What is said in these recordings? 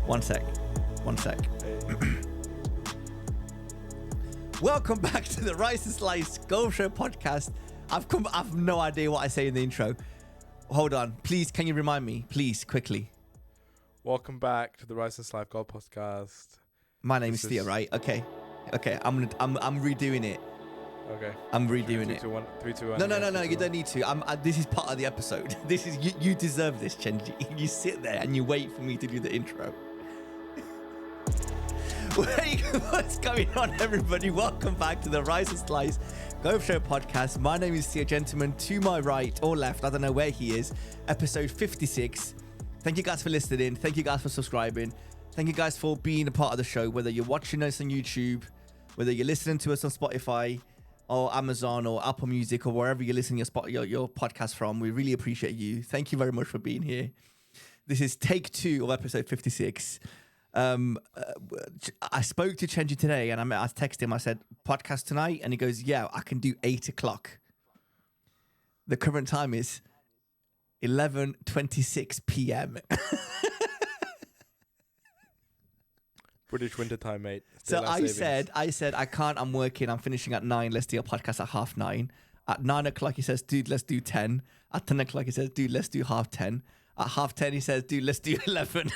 One sec. Welcome back to the Rice and Slice Golf Show podcast. I've no idea what I say in the intro. Hold on. Please, can you remind me? Please, quickly. Welcome back to the Rice and Slice Golf podcast. My name is Theo, right? Okay. I'm redoing it. Okay. I'm redoing it. 3, 2, 1. No. You don't need to. This is part of the episode. This is you deserve this, Chenji. You sit there and you wait for me to do the intro. Hey, what's going on, everybody? Welcome back to the Rice and Slice Golf Show podcast. My name is Theo, gentleman. To my right or left, I don't know where he is. Episode 56. Thank you guys for listening. Thank you guys for subscribing. Thank you guys for being a part of the show. Whether you're watching us on YouTube, whether you're listening to us on Spotify or Amazon or Apple Music or wherever you're listening your podcast from, we really appreciate you. Thank you very much for being here. This is take 2 of episode 56. I spoke to Chenji today and I texted him. I said, podcast tonight? And he goes, yeah, I can do 8 o'clock. The current time is 11:26 p.m. British winter time, mate. So I said, I can't, I'm working, I'm finishing at 9, let's do a podcast at 9:30. At 9 o'clock, he says, dude, let's do 10. At 10 o'clock, he says, dude, let's do 10:30. At 10:30, he says, dude, let's do 11.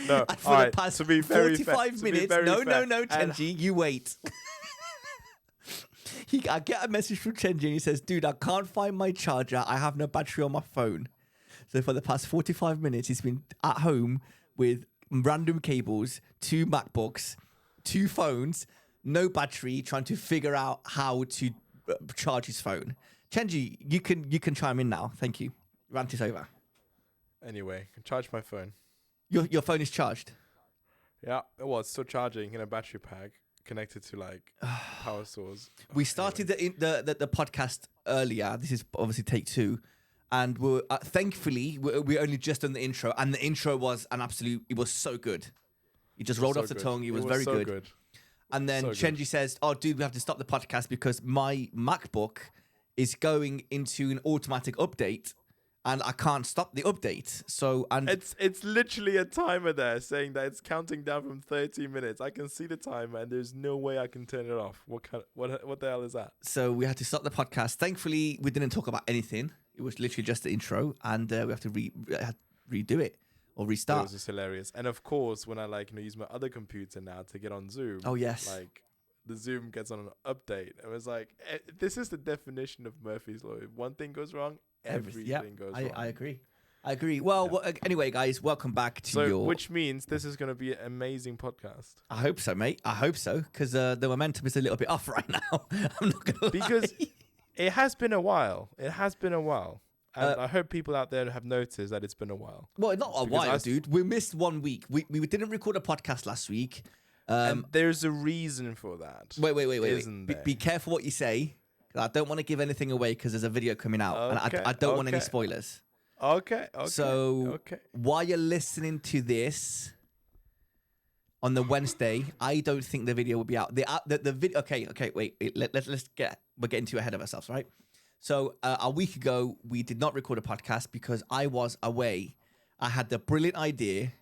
No, and for the past 45 minutes, no, Chenji, you wait. I get a message from Chenji and he says, dude, I can't find my charger. I have no battery on my phone. So for the past 45 minutes, he's been at home with random cables, 2 MacBooks, 2 phones, no battery, trying to figure out how to charge his phone. Chenji, you can chime in now. Thank you. Rant is over. Anyway, I can charge my phone. Your phone is charged? Yeah, well, it's still charging in a battery pack connected to like power source. We started the podcast earlier. This is obviously take 2. And we're thankfully we only just done the intro, and the intro was it was so good. It just rolled off the tongue. It was very good. And then Chenji says, "Oh, dude, we have to stop the podcast because my MacBook is going into an automatic update, and I can't stop the update." So it's literally a timer there saying that it's counting down from 30 minutes. I can see the timer, and there's no way I can turn it off. What the hell is that? So we had to stop the podcast. Thankfully, we didn't talk about anything. It was literally just the intro, and we have to redo it or restart. It was just hilarious. And of course, when I use my other computer now to get on Zoom. Oh yes. Like the Zoom gets on an update. It was like this is the definition of Murphy's Law. If one thing goes wrong, everything goes wrong. I agree. Well, anyway, guys, welcome back to which means this is going to be an amazing podcast. I hope so, mate. I hope so, because the momentum is a little bit off right now. I'm not going to lie. Because it has been a while. And I hope people out there have noticed that it's been a while. Well, not a while, dude. We missed 1 week. We didn't record a podcast last week. And there's a reason for that. Wait. Be careful what you say. I don't want to give anything away because there's a video coming out. Okay, and I don't want any spoilers. Okay. So while you're listening to this on the Wednesday, I don't think the video will be out. The video. Okay. Wait. We're getting too ahead of ourselves, right? So a week ago, we did not record a podcast because I was away. I had the brilliant idea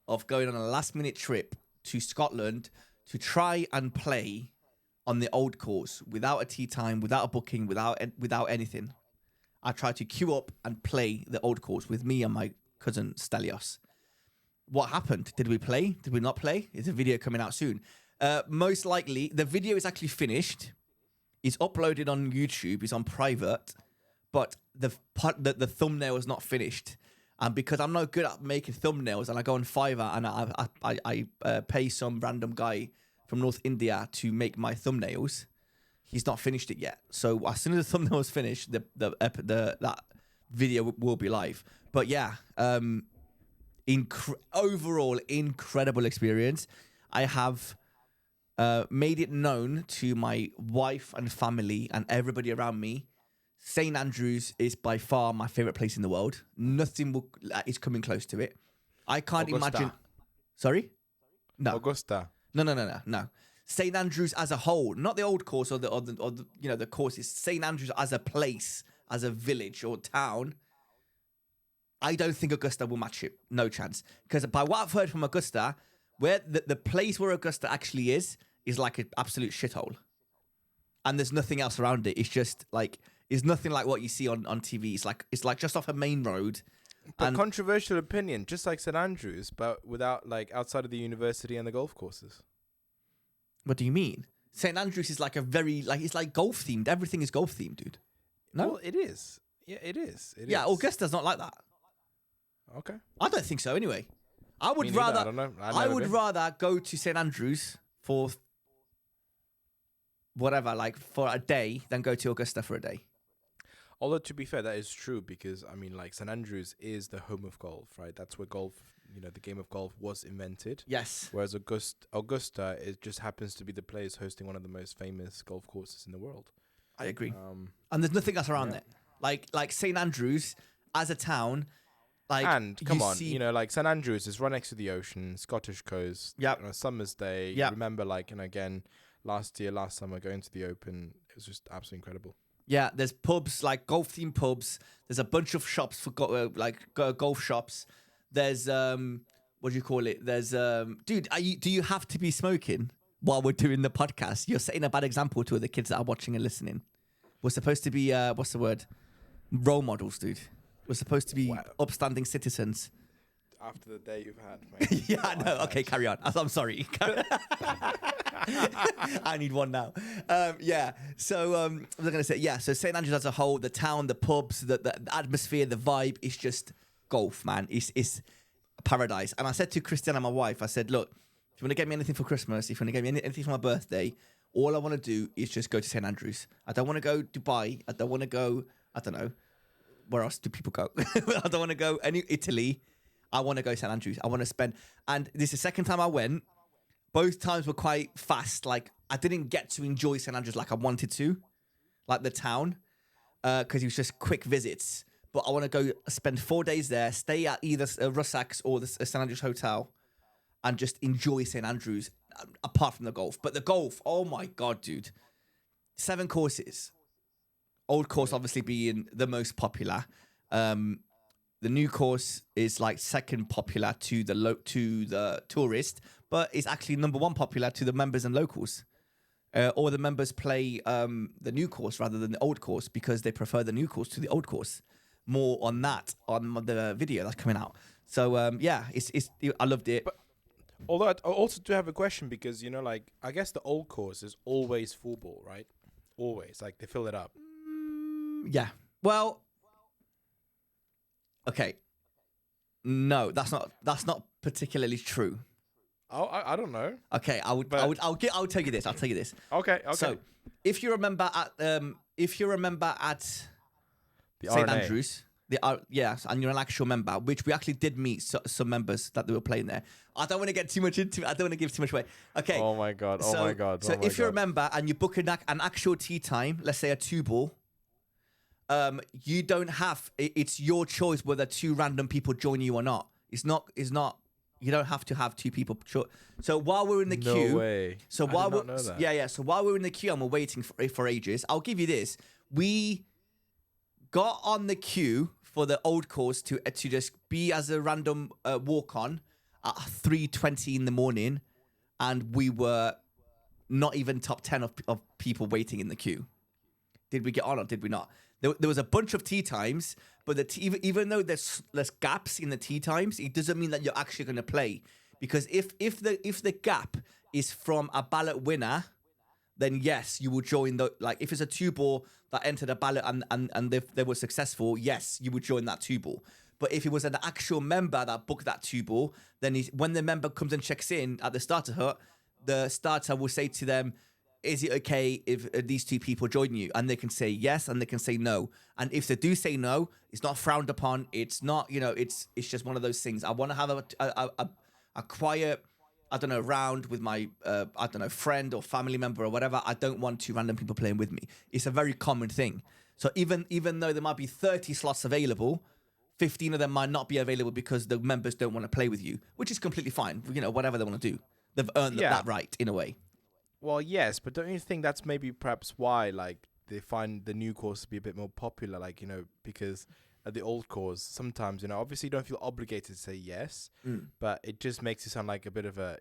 of going on a last-minute trip to Scotland to try and play on the old course without a tee time, without a booking, without anything. I tried to queue up and play the old course with me and my cousin Stelios. What happened? Did we play? Did we not play? Is a video coming out soon? Most likely, the video is actually finished. It's uploaded on YouTube. It's on private, but the thumbnail is not finished. And because I'm not good at making thumbnails, and I go on Fiverr and I pay some random guy from North India to make my thumbnails, he's not finished it yet. So as soon as the thumbnail is finished, that video will be live. But yeah, overall incredible experience. I have made it known to my wife and family and everybody around me. St. Andrews is by far my favorite place in the world. Nothing is coming close to it. I can't imagine. Sorry? No. Augusta. No. St. Andrews as a whole, not the old course or the course. Is St. Andrews as a place, as a village or town, I don't think Augusta will match it. No chance. Because by what I've heard from Augusta, where the place where Augusta actually is like an absolute shithole. And there's nothing else around it. It's just like, it's nothing like what you see on TV. It's like just off a main road. But controversial opinion, just like St Andrews, but without like outside of the university and the golf courses. What do you mean? St Andrews is like a very, like, it's like golf themed. Everything is golf themed, dude. No? Well, it is. Yeah, it is. Yeah, Augusta's not like that. Okay. I don't think so anyway. I would Me neither, rather, I don't know. I would rather go to St Andrews for whatever, like for a day than go to Augusta for a day. Although, to be fair, that is true because, I mean, like, St Andrews is the home of golf, right? That's where golf, you know, the game of golf was invented. Yes. Whereas Augusta, it just happens to be the place hosting one of the most famous golf courses in the world. I agree. And there's nothing else around yeah. there. Like St Andrews, as a town, like... And, come on, you know, like, St Andrews is right next to the ocean, Scottish coast, Yep. you know, summer's day. Yep. Remember, like, you know, again, last summer, going to the Open, it was just absolutely incredible. Yeah, there's pubs, like golf-themed pubs. There's a bunch of shops for golf shops. There's what do you call it? There's dude, do you have to be smoking while we're doing the podcast? You're setting a bad example to the kids that are watching and listening. We're supposed to be what's the word? Role models, dude. We're supposed to be upstanding citizens. After the day you've had, mate. Yeah, I know. Okay, carry on. I'm sorry. I need one now. Yeah. So what was I going to say? Yeah. So St Andrews as a whole, the town, the pubs, the atmosphere, the vibe is just golf, man. It's paradise. And I said to Christiana, my wife, I said, look, if you want to get me anything for Christmas, if you want to get me anything for my birthday, all I want to do is just go to St Andrews. I don't want to go Dubai. I don't want to go, I don't know, where else do people go? I don't want to go Italy. I want to go St Andrews. I want to spend, and this is the second time I went. Both times were quite fast. Like, I didn't get to enjoy St Andrews like I wanted to, like the town, because it was just quick visits. But I want to go spend 4 days there, stay at either Russack's or the St Andrews Hotel, and just enjoy St Andrews, apart from the golf. But the golf, oh my God, dude. 7 courses. Old course obviously being the most popular. The new course is like second popular to the tourist, but it's actually number 1 popular to the members and locals. Or the members play the new course rather than the old course because they prefer the new course to the old course. More on that on the video that's coming out. So yeah, it's I loved it. But although I also do have a question because, you know, like, I guess the old course is always full ball, right? Always, like, they fill it up. Yeah. Well. Okay. No, that's not particularly true. Oh, I don't know. Okay, I'll tell you this. I'll tell you this. Okay. So, if you remember at the St Andrews, yes, and you're an actual member, which we actually did meet some members that they were playing there. I don't want to get too much into it. I don't want to give too much away. Okay. Oh my god. So if you're a member and you book an actual tee time, let's say a 2-ball. You don't have. It's your choice whether 2 random people join you or not. It's not. You don't have to have 2 people. So while we're in the queue, no way. So while we're So while we're in the queue and we're waiting for ages, I'll give you this. We got on the queue for the old course to just be as a random walk on at 3:20 in the morning, and we were not even top 10 of people waiting in the queue. Did we get on or did we not? There was a bunch of tee times, but even though there's gaps in the tee times, it doesn't mean that you're actually going to play. Because if the gap is from a ballot winner, then yes, you will join if it's a 2-ball that entered a ballot and they were successful, yes, you would join that 2-ball. But if it was an actual member that booked that 2-ball, then when the member comes and checks in at the starter hut, the starter will say to them, is it okay if these 2 people join you? And they can say yes and they can say no. And if they do say no, it's not frowned upon. It's not, it's just one of those things. I want to have a quiet, I don't know, round with my, friend or family member or whatever. I don't want 2 random people playing with me. It's a very common thing. So even though there might be 30 slots available, 15 of them might not be available because the members don't want to play with you, which is completely fine. Whatever they want to do. They've earned that right in a way. Well, yes, but don't you think that's maybe perhaps why, like, they find the new course to be a bit more popular, like, because at the old course, sometimes, obviously you don't feel obligated to say yes, but it just makes you sound like a bit of a,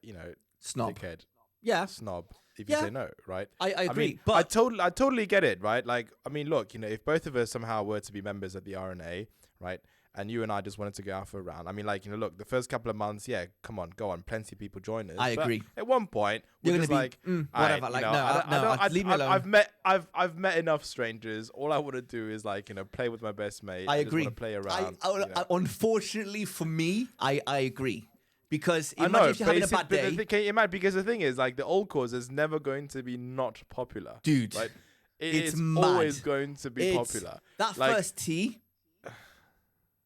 Snob. dickhead. Yeah. Snob if you say no, right? I agree. I mean, but I totally get it, right? Like, I mean, look, if both of us somehow were to be members of the RNA, right? And you and I just wanted to go out for a round. I mean, like, look, the first couple of months, yeah, come on, go on. Plenty of people join us. I agree. At one point, You're we're going just to be like, whatever. Like, no, leave me alone. I've met enough strangers. All I want to do is like, play with my best mate. I agree. Just want to play around. Unfortunately for me, I agree. Because I imagine know, if you're having a bad day. Because the thing is, like, the old cause is never going to be not popular. Dude. Right? It's always going to be popular. That first tee,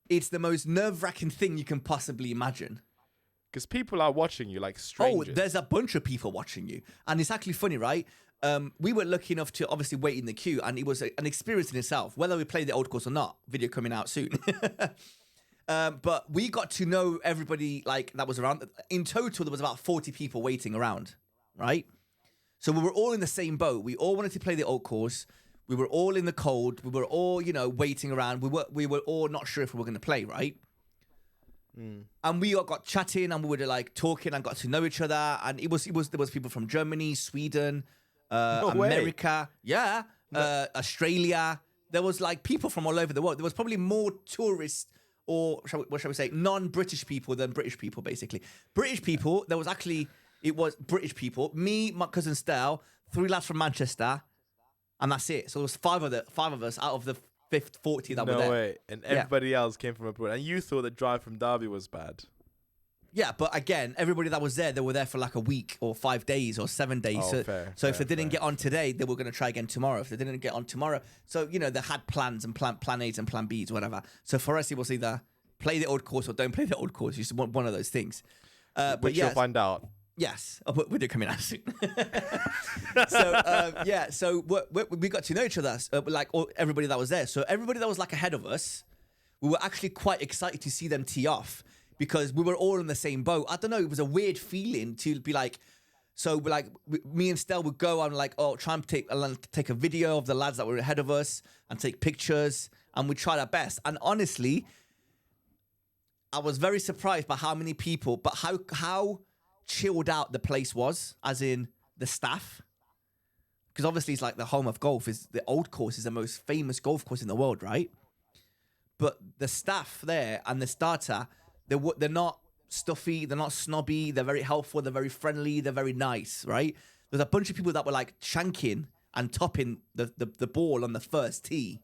it's the most nerve-wracking thing you can possibly imagine. Because people are watching you like strangers. Oh, there's a bunch of people watching you. And it's actually funny, right? We were lucky enough to obviously wait in the queue, and it was an experience in itself, whether we played the old course or not. Video coming out soon. But we got to know everybody like that was around. In total, there was about 40 people waiting around, right? So we were all in the same boat. We all wanted to play the old course. We were all in the cold. We were all, waiting around. We were all not sure if we were going to play, right? And we all got chatting, and we were like talking and got to know each other. And there was people from Germany, Sweden, America, Australia. There was like people from all over the world. There was probably more tourists, or what shall we say, non-British people than British people, basically. British people, it was British people, me, my cousin Stel, 3 lads from Manchester, and that's it. So it was 5 of us out of the 40 that were there. No way. And everybody else came from abroad. And you thought the drive from Derby was bad. Yeah, but again, everybody that was there, they were there for like a week or 5 days or 7 days. Oh, so if they didn't get on today, they were going to try again tomorrow. If they didn't get on tomorrow, so they had plans and plan A's and plan B's, whatever. So for us, it was either play the old course or don't play the old course. You just want one of those things. Which you'll find out. Yes, we do coming out soon. So we got to know each other, like everybody that was there. So everybody that was like ahead of us, we were actually quite excited to see them tee off because we were all in the same boat. I don't know, it was a weird feeling to be like, so like me and Stel would go and like, try and take a video of the lads that were ahead of us and take pictures, and we tried our best. And honestly, I was very surprised by how many people, but how chilled out the place was, as in the staff, because obviously it's like the home of golf. Is the old course is the most famous golf course in the world, right? But the staff there and the starter, they're not stuffy, they're not snobby, they're very helpful, they're very friendly, they're very nice, right? There's a bunch of people that were like shanking and topping the ball on the first tee,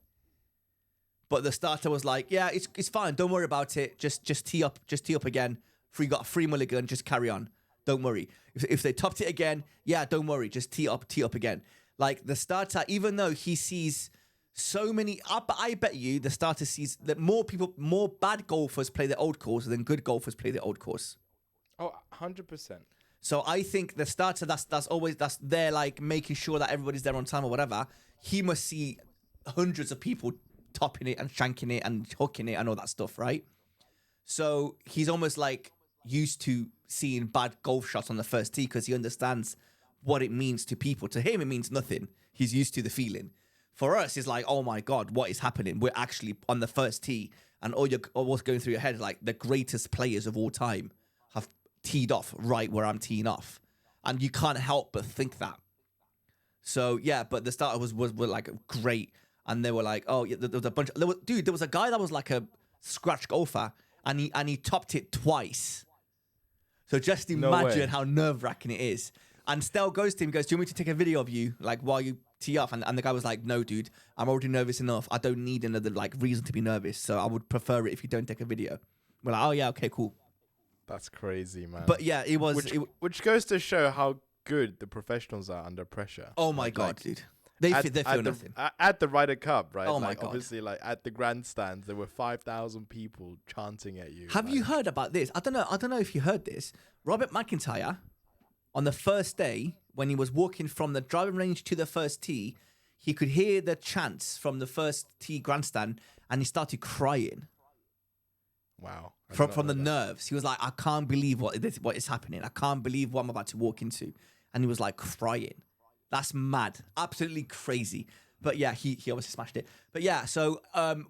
but the starter was like, yeah, it's fine, don't worry about it, just tee up again. Got a free mulligan, just carry on. Don't worry. If they topped it again, yeah, don't worry. Just tee up again. Like the starter, even though he sees so many, I bet you the starter sees that more bad golfers play the old course than good golfers play the old course. Oh, 100%. So I think the starter, that's there, like making sure that everybody's there on time or whatever. He must see hundreds of people topping it and shanking it and hooking it and all that stuff, right? So he's almost like used to seeing bad golf shots on the first tee because he understands what it means to people. To him, it means nothing. He's used to the feeling. For us, it's like, oh my God, what is happening? We're actually on the first tee, and all what's going through your head is like the greatest players of all time have teed off right where I'm teeing off, and you can't help but think that. So yeah, but the starter were like great, and they were like, oh yeah, there was a bunch. There was a guy that was like a scratch golfer, and he topped it twice. So just imagine how nerve-wracking it is. And Stel goes to him, do you want me to take a video of you, like, while you tee off? And the guy was like, no, dude, I'm already nervous enough. I don't need another, like, reason to be nervous. So I would prefer it if you don't take a video. We're like, oh, yeah, okay, cool. That's crazy, man. But, yeah, it was... Which goes to show how good the professionals are under pressure. Oh, my God, dude. They feel nothing. At the Ryder Cup, right? Oh, my God. Obviously, like, at the grandstands, there were 5,000 people chanting at you. Have you heard about this? I don't know if you heard this. Robert McIntyre, on the first day, when he was walking from the driving range to the first tee, he could hear the chants from the first tee grandstand, and he started crying. Wow. From the nerves. He was like, I can't believe what is happening. I can't believe what I'm about to walk into. And he was like crying. That's mad. Absolutely crazy. But yeah, he obviously smashed it. But yeah, so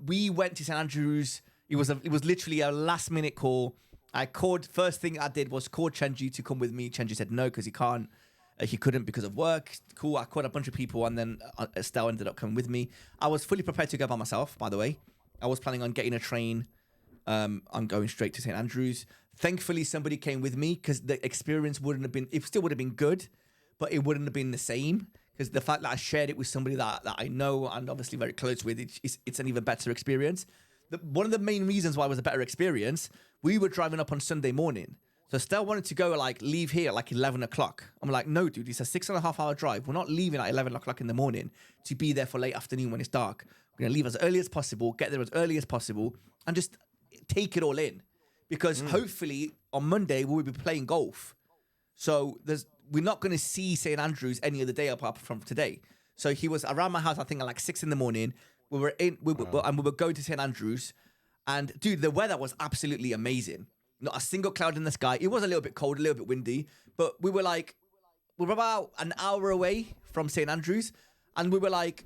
we went to St Andrews. It was literally a last minute call. I called. First thing I did was call Chenji to come with me. Chenji said no because he can't. He couldn't because of work. Cool. I called a bunch of people, and then Estelle ended up coming with me. I was fully prepared to go by myself. By the way, I was planning on getting a train. I'm going straight to St Andrews. Thankfully, somebody came with me because the experience wouldn't have been. It still would have been good, but it wouldn't have been the same. Because the fact that I shared it with somebody that I know and obviously very close with, it's an even better experience. One of the main reasons why it was a better experience, we were driving up on Sunday morning. So Stell wanted to go leave here at like 11 o'clock. I'm like, no, dude, it's a 6.5 hour drive. We're not leaving at 11 o'clock in the morning to be there for late afternoon when it's dark. We're going to leave as early as possible, get there as early as possible, and just take it all in. Because hopefully on Monday we'll be playing golf. So we're not going to see St Andrews any other day apart from today. So he was around my house, I think, at like 6 a.m. We were and we were going to St Andrews, and dude, the weather was absolutely amazing. Not a single cloud in the sky. It was a little bit cold, a little bit windy, but we were about an hour away from St Andrews, and we were like,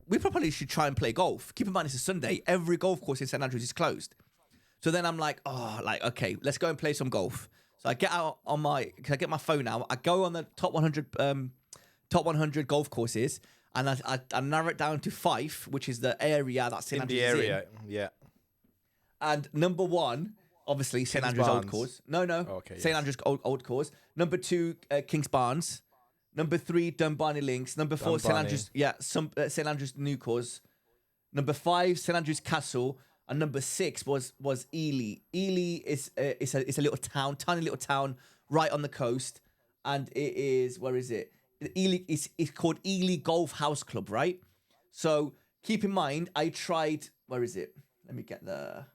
we probably should try and play golf. Keep in mind, it's a Sunday. Every golf course in St Andrews is closed. So then I'm like, okay, let's go and play some golf. So I get out I get my phone out. I go on the top 100 golf courses, and I narrow it down to 5, which is the area that St Andrews is in. Yeah. And number 1, obviously St Andrews Old Course. No. Okay, St Andrews Old Course. Number 2, Kings Barnes. Number 3, Dunbarney Links. Number 4, St Andrews. Yeah, St Andrews New Course. Number 5, St Andrews Castle. And number 6 was Ely. Ely is a little town, tiny little town right on the coast, and it is, where is it? Ely is called Ely Golf House Club, right? So keep in mind, I tried. Where is it? Let me get the.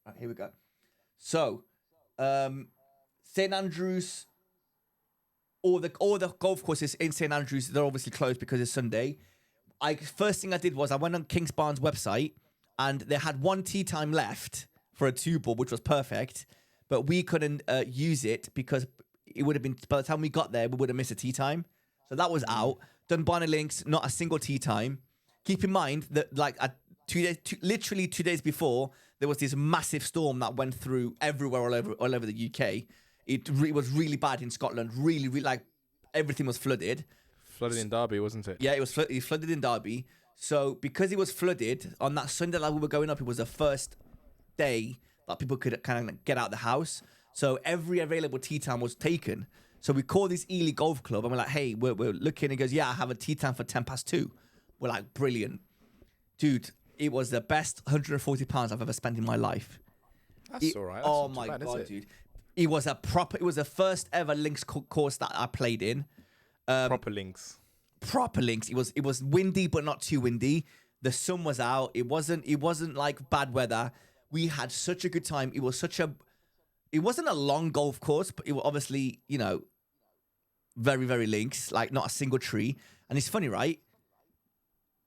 Right, here we go. So, St Andrews, all the golf courses in St Andrews, they're obviously closed because it's Sunday. First thing I did was I went on Kings Barnes website, and they had 1 tee time left for a 2-ball, which was perfect, but we couldn't use it because it would have been, by the time we got there, we would have missed a tee time. So that was out. Dunbarney Links, not a single tee time. Keep in mind that literally 2 days before, there was this massive storm that went through everywhere all over the UK. It was really bad in Scotland. Really, like everything was flooded. Flooded in Derby, wasn't it? Yeah, it was flooded in Derby. So because it was flooded, on that Sunday that we were going up, it was the first day that people could kind of get out of the house. So every available tee time was taken. So we called this Ely Golf Club, and we're like, hey, we're looking. He goes, yeah, I have a tee time for 2:10. We're like, brilliant. Dude, it was the best £140 I've ever spent in my life. That's all right. That's my God, dude. It was the first ever links course that I played in. Proper links. It was windy, but not too windy. The sun was out. It wasn't like bad weather. We had such a good time. It wasn't a long golf course, but it was obviously, very, very links, like not a single tree. And it's funny, right?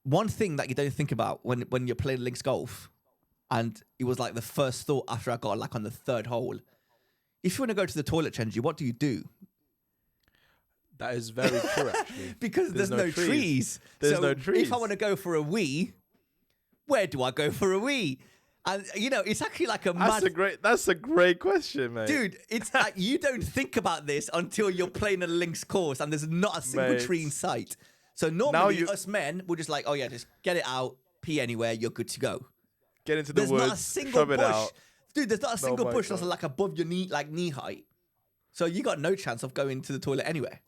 One thing that you don't think about when you're playing links golf, and it was like the first thought after I got like on the 3rd hole. If you want to go to the toilet, Chenji, what do you do? That is very true, actually. Because there's no trees. There's no trees. If I want to go for a wee, where do I go for a wee? And it's actually like That's a great question, mate. Dude, it's like you don't think about this until you're playing a links course and there's not a single tree in sight. So normally us men, we're just like, oh yeah, just get it out, pee anywhere, you're good to go. Get into the woods. There's not a single bush. Out. Dude, there's not a single bush that's like above your knee, like knee height. So you got no chance of going to the toilet anywhere.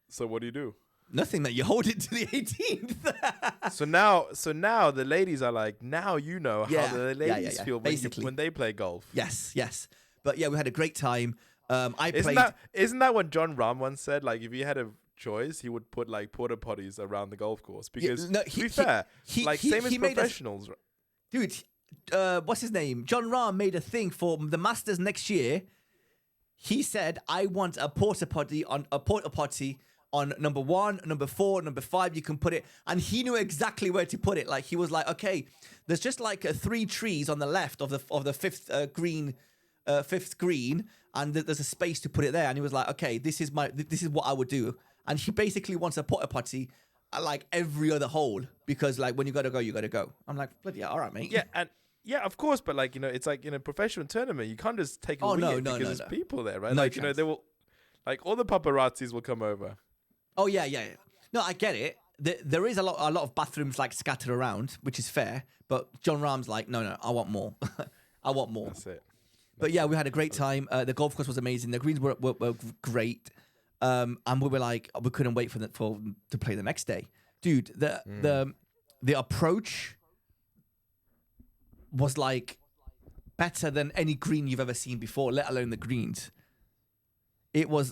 So what do you do? Nothing, that you hold it to the 18th. so now the ladies are like, now you know how the ladies feel when they play golf. Yes. But yeah, we had a great time. Isn't that what John Rahm once said? Like, if he had a choice, he would put like porta potties around the golf course because to be fair, same as professionals. Dude, what's his name? John Rahm made a thing for the Masters next year. He said, I want a porta potty on number 1, number 4, number 5. You can put it, and he knew exactly where to put it. Like, he was like, okay, there's just like 3 trees on the left of the 5th green, and there's a space to put it there. And he was like, okay, this is what I would do. and she basically wants a porta potty at like every other hole because like when you gotta go, you gotta go. I'm like, bloody hell, all right, mate. Yeah, and yeah, of course, but like it's like in a professional tournament, you can't just take a wee because there's people there, right? No like chance. they will, like all the paparazzis will come over. Oh yeah. No, I get it. There is a lot of bathrooms like scattered around, which is fair. But John Rahm's like, no, I want more. I want more. That's it. But yeah, we had a great time. The golf course was amazing. The greens were great. And we were like, we couldn't wait for to play the next day. Dude, the approach was like better than any green you've ever seen before, let alone the greens. It was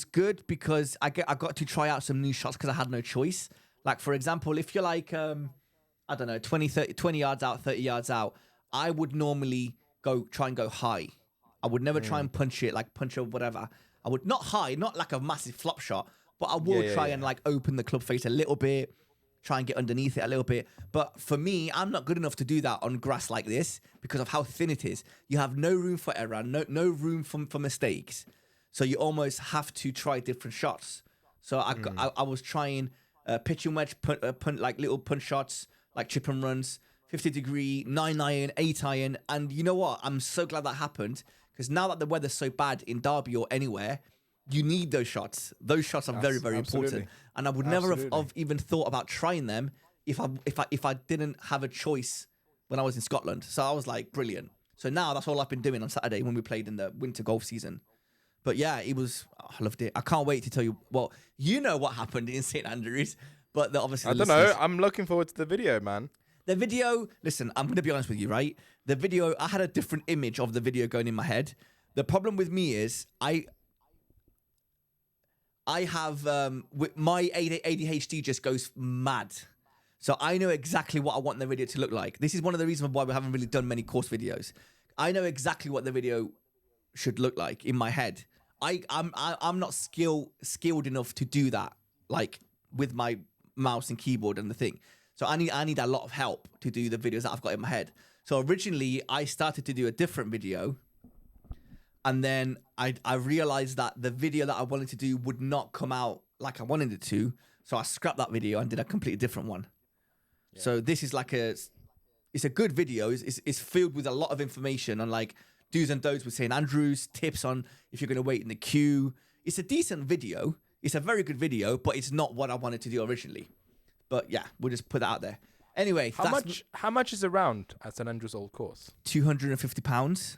good because I got to try out some new shots because I had no choice. Like, for example, if you're like, I don't know, 20 yards out, 30 yards out, I would normally try and go high. I would never try and punch or whatever. I would not high, not like a massive flop shot, but I will try and like open the club face a little bit, try and get underneath it a little bit. But for me, I'm not good enough to do that on grass like this because of how thin it is. You have no room for error, no room for mistakes. So you almost have to try different shots. So I was trying pitch and wedge, punt like little punch shots, like chip and runs, 50-degree, 9-iron, 8-iron. And you know what? I'm so glad that happened because now that the weather's so bad in Derby or anywhere, you need those shots. Those shots are very, very important. And I would never have even thought about trying them if I didn't have a choice when I was in Scotland. So I was like, brilliant. So now that's all I've been doing on Saturday when we played in the winter golf season. But yeah, I loved it. I can't wait to tell you. Well, you know what happened in St. Andrews, but obviously I don't know. I'm looking forward to the video, man. The video, listen, I'm going to be honest with you, right? The video, I had a different image of the video going in my head. The problem with me is I have, my ADHD just goes mad. So I know exactly what I want the video to look like. This is one of the reasons why we haven't really done many course videos. I know exactly what the video should look like in my head. I'm not skilled enough to do that, like with my mouse and keyboard and the thing. So I need a lot of help to do the videos that I've got in my head. So originally I started to do a different video, and then I realized that the video that I wanted to do would not come out like I wanted it to. So I scrapped that video and did a completely different one. Yeah. So this is like it's a good video. It's filled with a lot of information on like do's and don'ts with St. Andrews, tips on if you're going to wait in the queue. It's a decent video. It's a very good video, but it's not what I wanted to do originally. But yeah, we'll just put that out there. Anyway, how much is a round at St. Andrews Old Course? £250.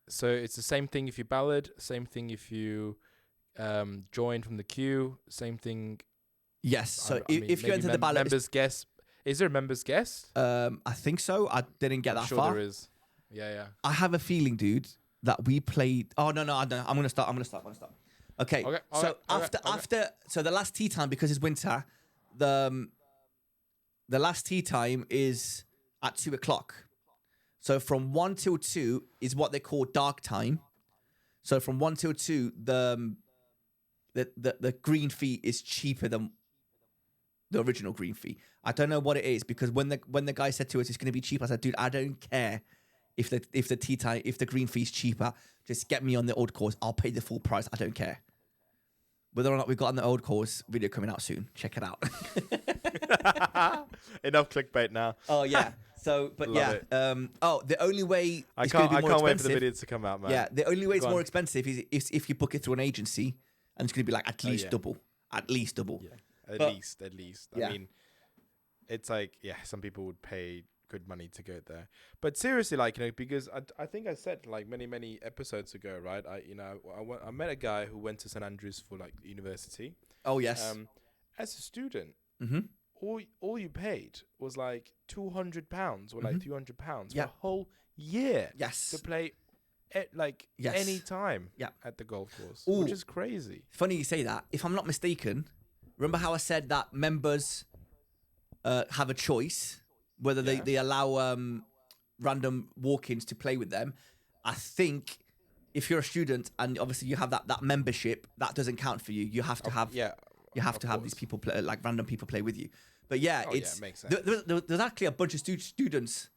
So it's the same thing if you ballad, same thing if you join from the queue, same thing. Yes. So if you enter the ballot, members guest. Is there a members guest? I think so. I didn't get that sure far. There is. Yeah. I have a feeling, dude, that we played. Oh no, I don't. I'm gonna start. Okay. After so the last tea time, because it's winter, the last tea time is at 2:00. So from 1 till 2 is what they call dark time. So from 1 till 2, the green fee is cheaper than the original green fee. I don't know what it is, because when the guy said to us it's going to be cheap, I said, dude, I don't care if the green fee's cheaper. Just get me on the old course. I'll pay the full price. I don't care. Whether or not we got on the old course video coming out soon. Check it out. Enough clickbait now. Oh yeah. So, but Love yeah. The only way I can't wait for the videos to come out, man. Yeah, the only way it's more expensive is if you book it through an agency, and it's going to be like at least double. At least double. Yeah. At least. Yeah. I mean, it's like, some people would pay good money to go there. But seriously, like, because I think I said like many episodes ago, right? I met a guy who went to St. Andrews for like university. Oh yes. As a student, all you paid was like £200 or like £300 for a whole year. Yes. To play any time at the golf course, which is crazy. Funny you say that. If I'm not mistaken, remember how I said that members have a choice whether they allow random walk-ins to play with them. I think if you're a student and obviously you have that membership, that doesn't count for you. You have to have these people play, like random people play with you. But it makes sense. There's actually a bunch of students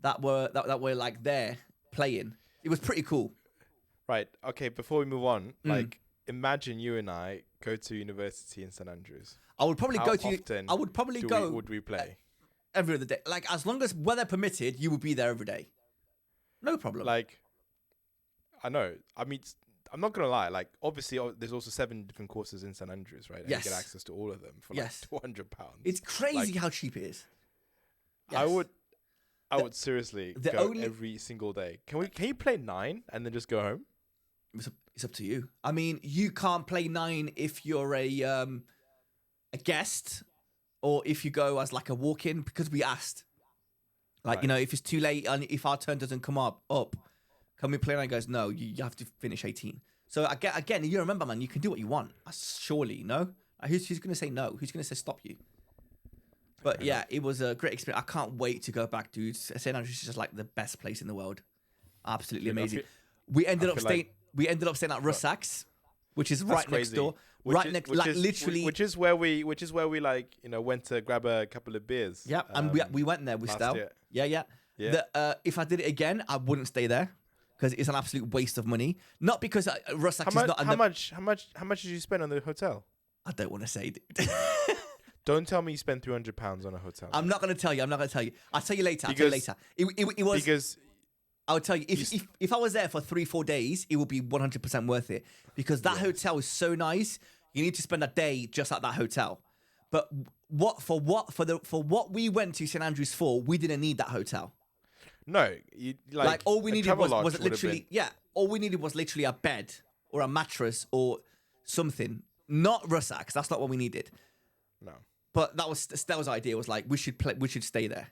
that were like there playing. It was pretty cool. Right. Okay. Before we move on, like imagine you and I go to university in St Andrews. I would probably How go to. often I would probably go. would we play? Every other day. Like, as long as weather permitted, you would be there every day. No problem. Like, I know. I mean, I'm not gonna lie. Like, obviously, there's also 7 different courses in St Andrews, right? And Yes. you get access to all of them for like £200. It's crazy how cheap it is. I Yes. would seriously go every single day. Can you play 9 and then just go home? It's up to you. I mean, you can't play 9 if you're a guest or if you go as like a walk-in, because we asked. Like, you know, if it's too late and if our turn doesn't come up, can we play 9? Goes, no, you have to finish 18. So again, you remember, man, you can do what you want. Surely, no? Who's going to say no? Who's going to say stop you? But yeah, it was a great experience. I can't wait to go back, dude. St. Andrews is just like the best place in the world. Absolutely amazing. We ended up staying at Russak's, which is right next door. Which is where we like, you know, went to grab a couple of beers. Yeah, and we went there with Stel. Yeah. If I did it again, I wouldn't stay there because it's an absolute waste of money. Not because Russak's is not. How much did you spend on the hotel? I don't want to say, dude. Don't tell me you spent £300 on a hotel. I'm not going to tell you. I'll tell you later. It was because I would tell you if I was there for 3-4 days, it would be 100% worth it because that hotel is so nice. You need to spend a day just at that hotel. But for what we went to St Andrews for, we didn't need that hotel. No, like all we needed was literally all we needed was literally a bed or a mattress or something. Not Russak's. That's not what we needed. No. But that was Stel's idea. Was like we should stay there,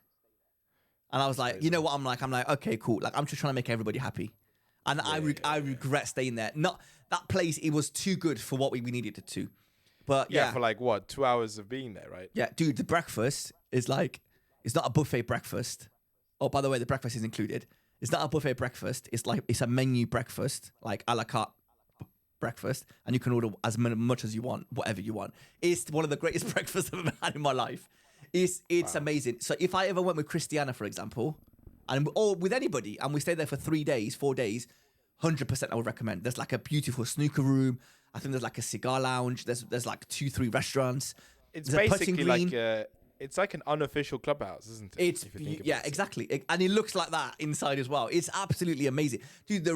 and I was like, you know what? I'm like, okay, cool. Like I'm just trying to make everybody happy, and I regret staying there. Not that place. It was too good for what we needed it to. But for like what 2 hours of being there, right? Yeah, dude. The breakfast is like it's not a buffet breakfast. Oh, by the way, the breakfast is included. It's not a buffet breakfast. It's a menu breakfast, like a la carte breakfast, and you can order as much as you want, whatever you want. It's one of the greatest breakfasts I've ever had in my life. It's amazing. So if I ever went with Christiana, for example, or with anybody, and we stayed there for 3 days, 4 days, 100% I would recommend. There's like a beautiful snooker room. I think there's like a cigar lounge. There's like 2-3 restaurants. It's basically like it's like an unofficial clubhouse, isn't it? Exactly. And it looks like that inside as well. It's absolutely amazing. Dude,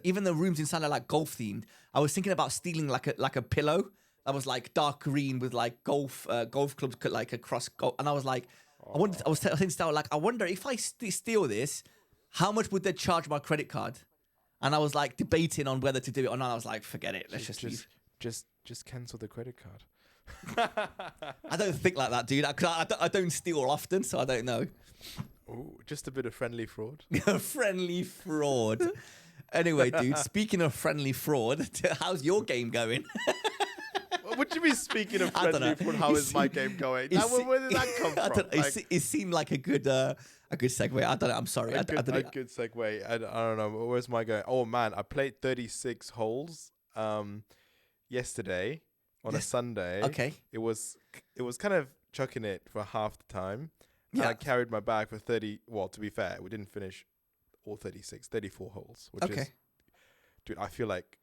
even the rooms inside are like golf themed. I was thinking about stealing like a pillow that was like dark green with like golf clubs like across golf. And I was like, I was saying to Stella, like, I wonder if I steal this, how much would they charge my credit card? And I was like debating on whether to do it or not. I was like, forget it. Let's just leave. Just cancel the credit card. I don't think like that, dude. I don't steal often, so I don't know. Ooh, just a bit of friendly fraud. Friendly fraud. Anyway, dude, speaking of friendly fraud, how's your game going? What do you mean, speaking of friendly fraud, how is my game going? Where did that come from? It seemed like a good segue. I don't know. I'm sorry. A good segue. I don't know. Where's my going? Oh, man. I played 36 holes yesterday. On a Sunday, okay, it was kind of chucking it for half the time. Yeah, and I carried my bag for 30. Well, to be fair, we didn't finish all 34 holes. Which is, dude, I feel like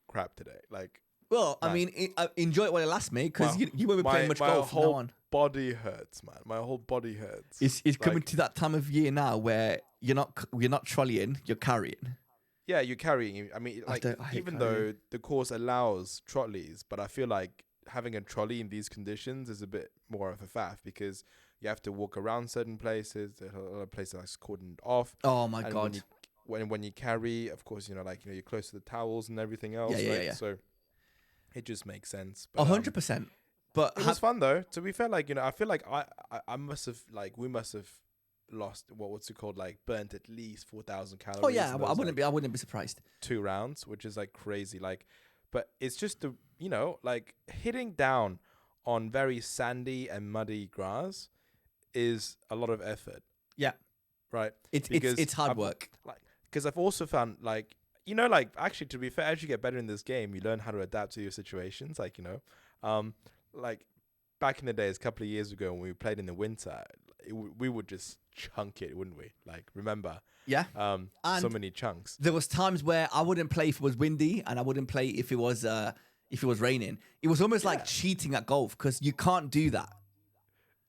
crap today. Like, well, man. I mean, enjoy it while it lasts, mate, because you won't be playing much golf from now on. My whole body hurts, man. My whole body hurts. It's like, coming to that time of year now where you're not trolleying, you're carrying. Yeah, you're carrying. I mean, like, even though the course allows trolleys, but I feel like having a trolley in these conditions is a bit more of a faff because you have to walk around certain places. There's a lot of places that's cordoned off. Oh my god! When you carry, of course, you're close to the towels and everything else. Yeah. So it just makes sense. 100%. But it was fun though. To be fair, I feel like we must have lost what's it called, like burnt at least 4,000 calories. Oh yeah, I wouldn't be surprised. 2 rounds, which is like crazy. But it's just hitting down on very sandy and muddy grass is a lot of effort. Yeah, right. It's hard work. Because I've also found actually, to be fair, as you get better in this game, you learn how to adapt to your situations. Back in the days, a couple of years ago when we played in the winter, we would just chunk it, wouldn't we? Like, remember? Yeah. So many chunks. There was times where I wouldn't play if it was windy, and I wouldn't play if it was raining. It was almost like cheating at golf because you can't do that.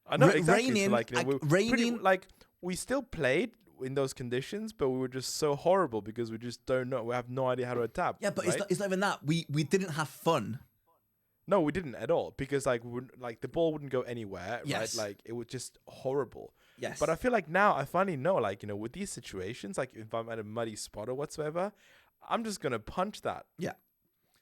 I know exactly. Raining, so like, raining. We still played in those conditions, but we were just so horrible because we just don't know. We have no idea how to adapt. Yeah, but right? it's not even that. We didn't have fun. No, we didn't at all because like the ball wouldn't go anywhere, Yes. right? Like it was just horrible. Yes. But I feel like now I finally know, like, you know, with these situations, like if I'm at a muddy spot or whatsoever, I'm just gonna punch that. Yeah.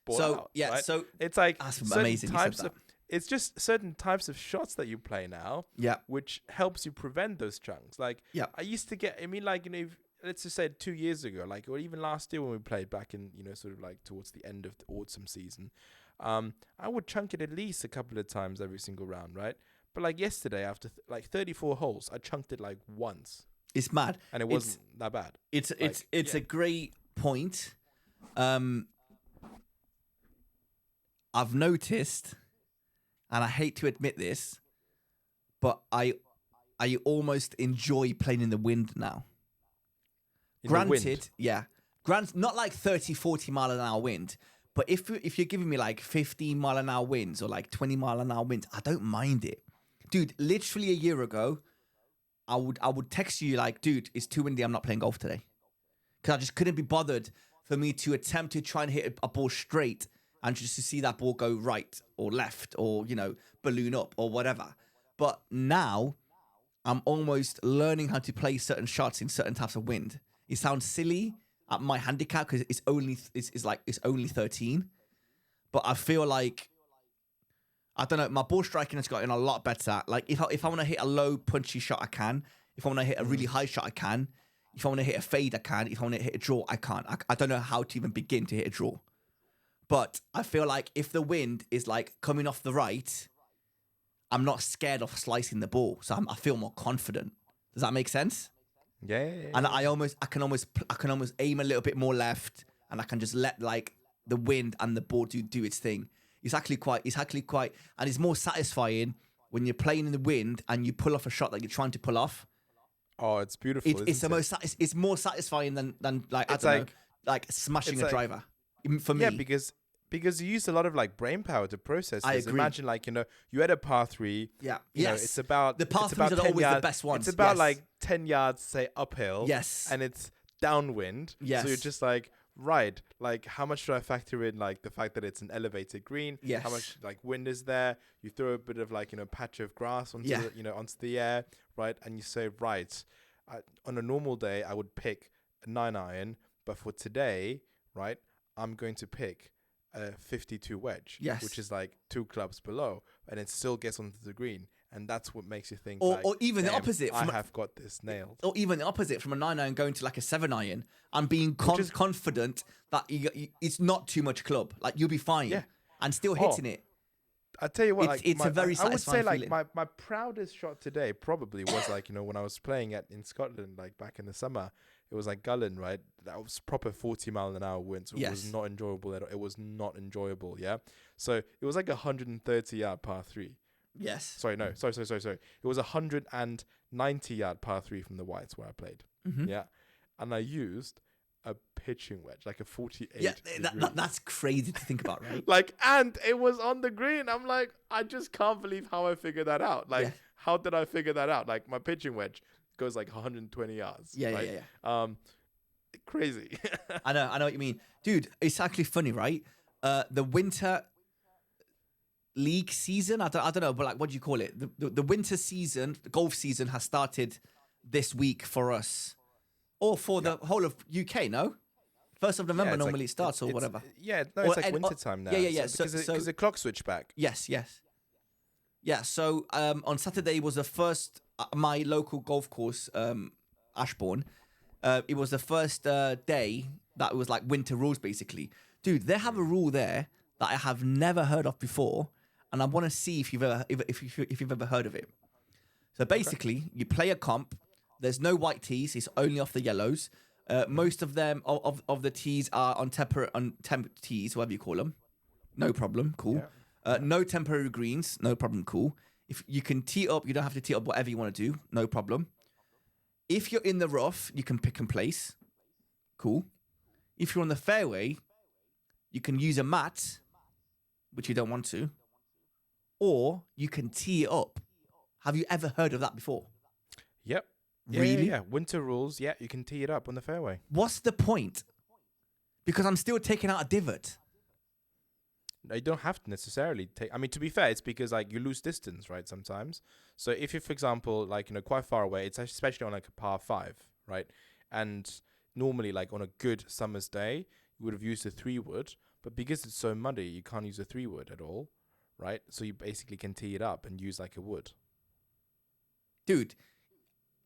Ball So out, yeah, right? so it's like that's certain amazing. types of. It's just certain types of shots that you play now, which helps you prevent those chunks. Like, I used to get. I mean, like, you know, let's just say 2 years ago, like, or even last year when we played back in, you know, sort of like towards the end of the autumn season, I would chunk it at least a couple of times every single round, right? But like yesterday, after like 34 holes, I chunked it like once. It's mad, and it wasn't that bad. It's a great point. I've noticed, and I hate to admit this, but I almost enjoy playing in the wind now. Granted, not like 30, 40 mile an hour wind, but if you're giving me like 15 mile an hour winds or like 20 mile an hour winds, I don't mind it. Dude, literally a year ago, I would text you like, dude, it's too windy, I'm not playing golf today. Because I just couldn't be bothered for me to attempt to try and hit a ball straight and just to see that ball go right or left or, you know, balloon up or whatever. But now I'm almost learning how to play certain shots in certain types of wind. It sounds silly at my handicap because it's only 13. But I feel like, I don't know, my ball striking has gotten a lot better. Like if I want to hit a low punchy shot, I can. If I want to hit a really high shot, I can. If I want to hit a fade, I can. If I want to hit a draw, I can't. I don't know how to even begin to hit a draw. But I feel like if the wind is like coming off the right, I'm not scared of slicing the ball. So I feel more confident. Does that make sense? Yeah. And I can almost aim a little bit more left, and I can just let like the wind and the ball do its thing. It's actually quite, and it's more satisfying when you're playing in the wind and you pull off a shot that you're trying to pull off. Oh, it's beautiful. It's more satisfying than like, I don't know, like smashing a driver. For me, because you use a lot of like brain power to process this. I agree. Imagine like, you know, you had a par 3. Yeah. You know, it's about the par 3s are always the best ones. It's about like 10 yards, say, uphill. Yes. And it's downwind. Yes. So you're just like, right, like how much do I factor in like the fact that it's an elevated green? Yes. How much like wind is there? You throw a bit of like, you know, patch of grass onto onto the air, right? And you say, right, on a normal day I would pick a 9-iron, but for today, right, I'm going to pick a 52 wedge, which is like 2 clubs below, and it still gets onto the green, and that's what makes you think. Or even the opposite. I have got this nailed. Or even the opposite, from a 9-iron going to like a 7-iron, and being confident that it's not too much club. Like you'll be fine, and still hitting it. I tell you what, it's a very satisfying feeling. I would say feeling. like my proudest shot today probably was like, you know, when I was playing in Scotland, like back in the summer. It was like Gullin, right? That was proper 40 mile an hour wind. So it was not enjoyable at all. It was not enjoyable, yeah? So it was like 130 yard par 3. Yes. Sorry. It was 190 yard par 3 from the whites where I played. Mm-hmm. Yeah. And I used a pitching wedge, like a 48. Yeah, that's crazy to think about, right? Like, and it was on the green. I'm like, I just can't believe how I figured that out. Like, how did I figure that out? Like, my pitching wedge goes like 120 yards. Yeah. Crazy. I know what you mean. Dude, it's actually funny, right? The winter league season, I don't know, but like, what do you call it? The winter season, the golf season has started this week for us. Or for the whole of UK, no? 1st of November normally it starts or whatever. Yeah, no, it's like winter time now. Yeah. Because the clock switched back. Yes. Yeah, so on Saturday was the first, my local golf course, Ashbourne, it was the first day that was like winter rules, basically. Dude, they have a rule there that I have never heard of before, and I want to see if you've ever heard of it. So basically, you play a comp. There's no white tees. It's only off the yellows. Most of them of the tees are on temp tees, whatever you call them. No problem. Cool. Yeah. No temporary greens. No problem. Cool. If you can tee up, you don't have to tee up whatever you want to do. No problem. If you're in the rough, you can pick and place. Cool. If you're on the fairway, you can use a mat, which you don't want to, or you can tee it up. Have you ever heard of that before? Yep. Yeah, Really? Yeah. Winter rules. Yeah, you can tee it up on the fairway. What's the point? Because I'm still taking out a divot. No, you don't have to necessarily take. I mean, to be fair, it's because like you lose distance, right? Sometimes. So if you're, for example, like quite far away, it's especially on like a par 5, right? And normally, like on a good summer's day, you would have used a 3-wood, but because it's so muddy, you can't use a 3-wood at all, right? So you basically can tee it up and use like a wood. Dude,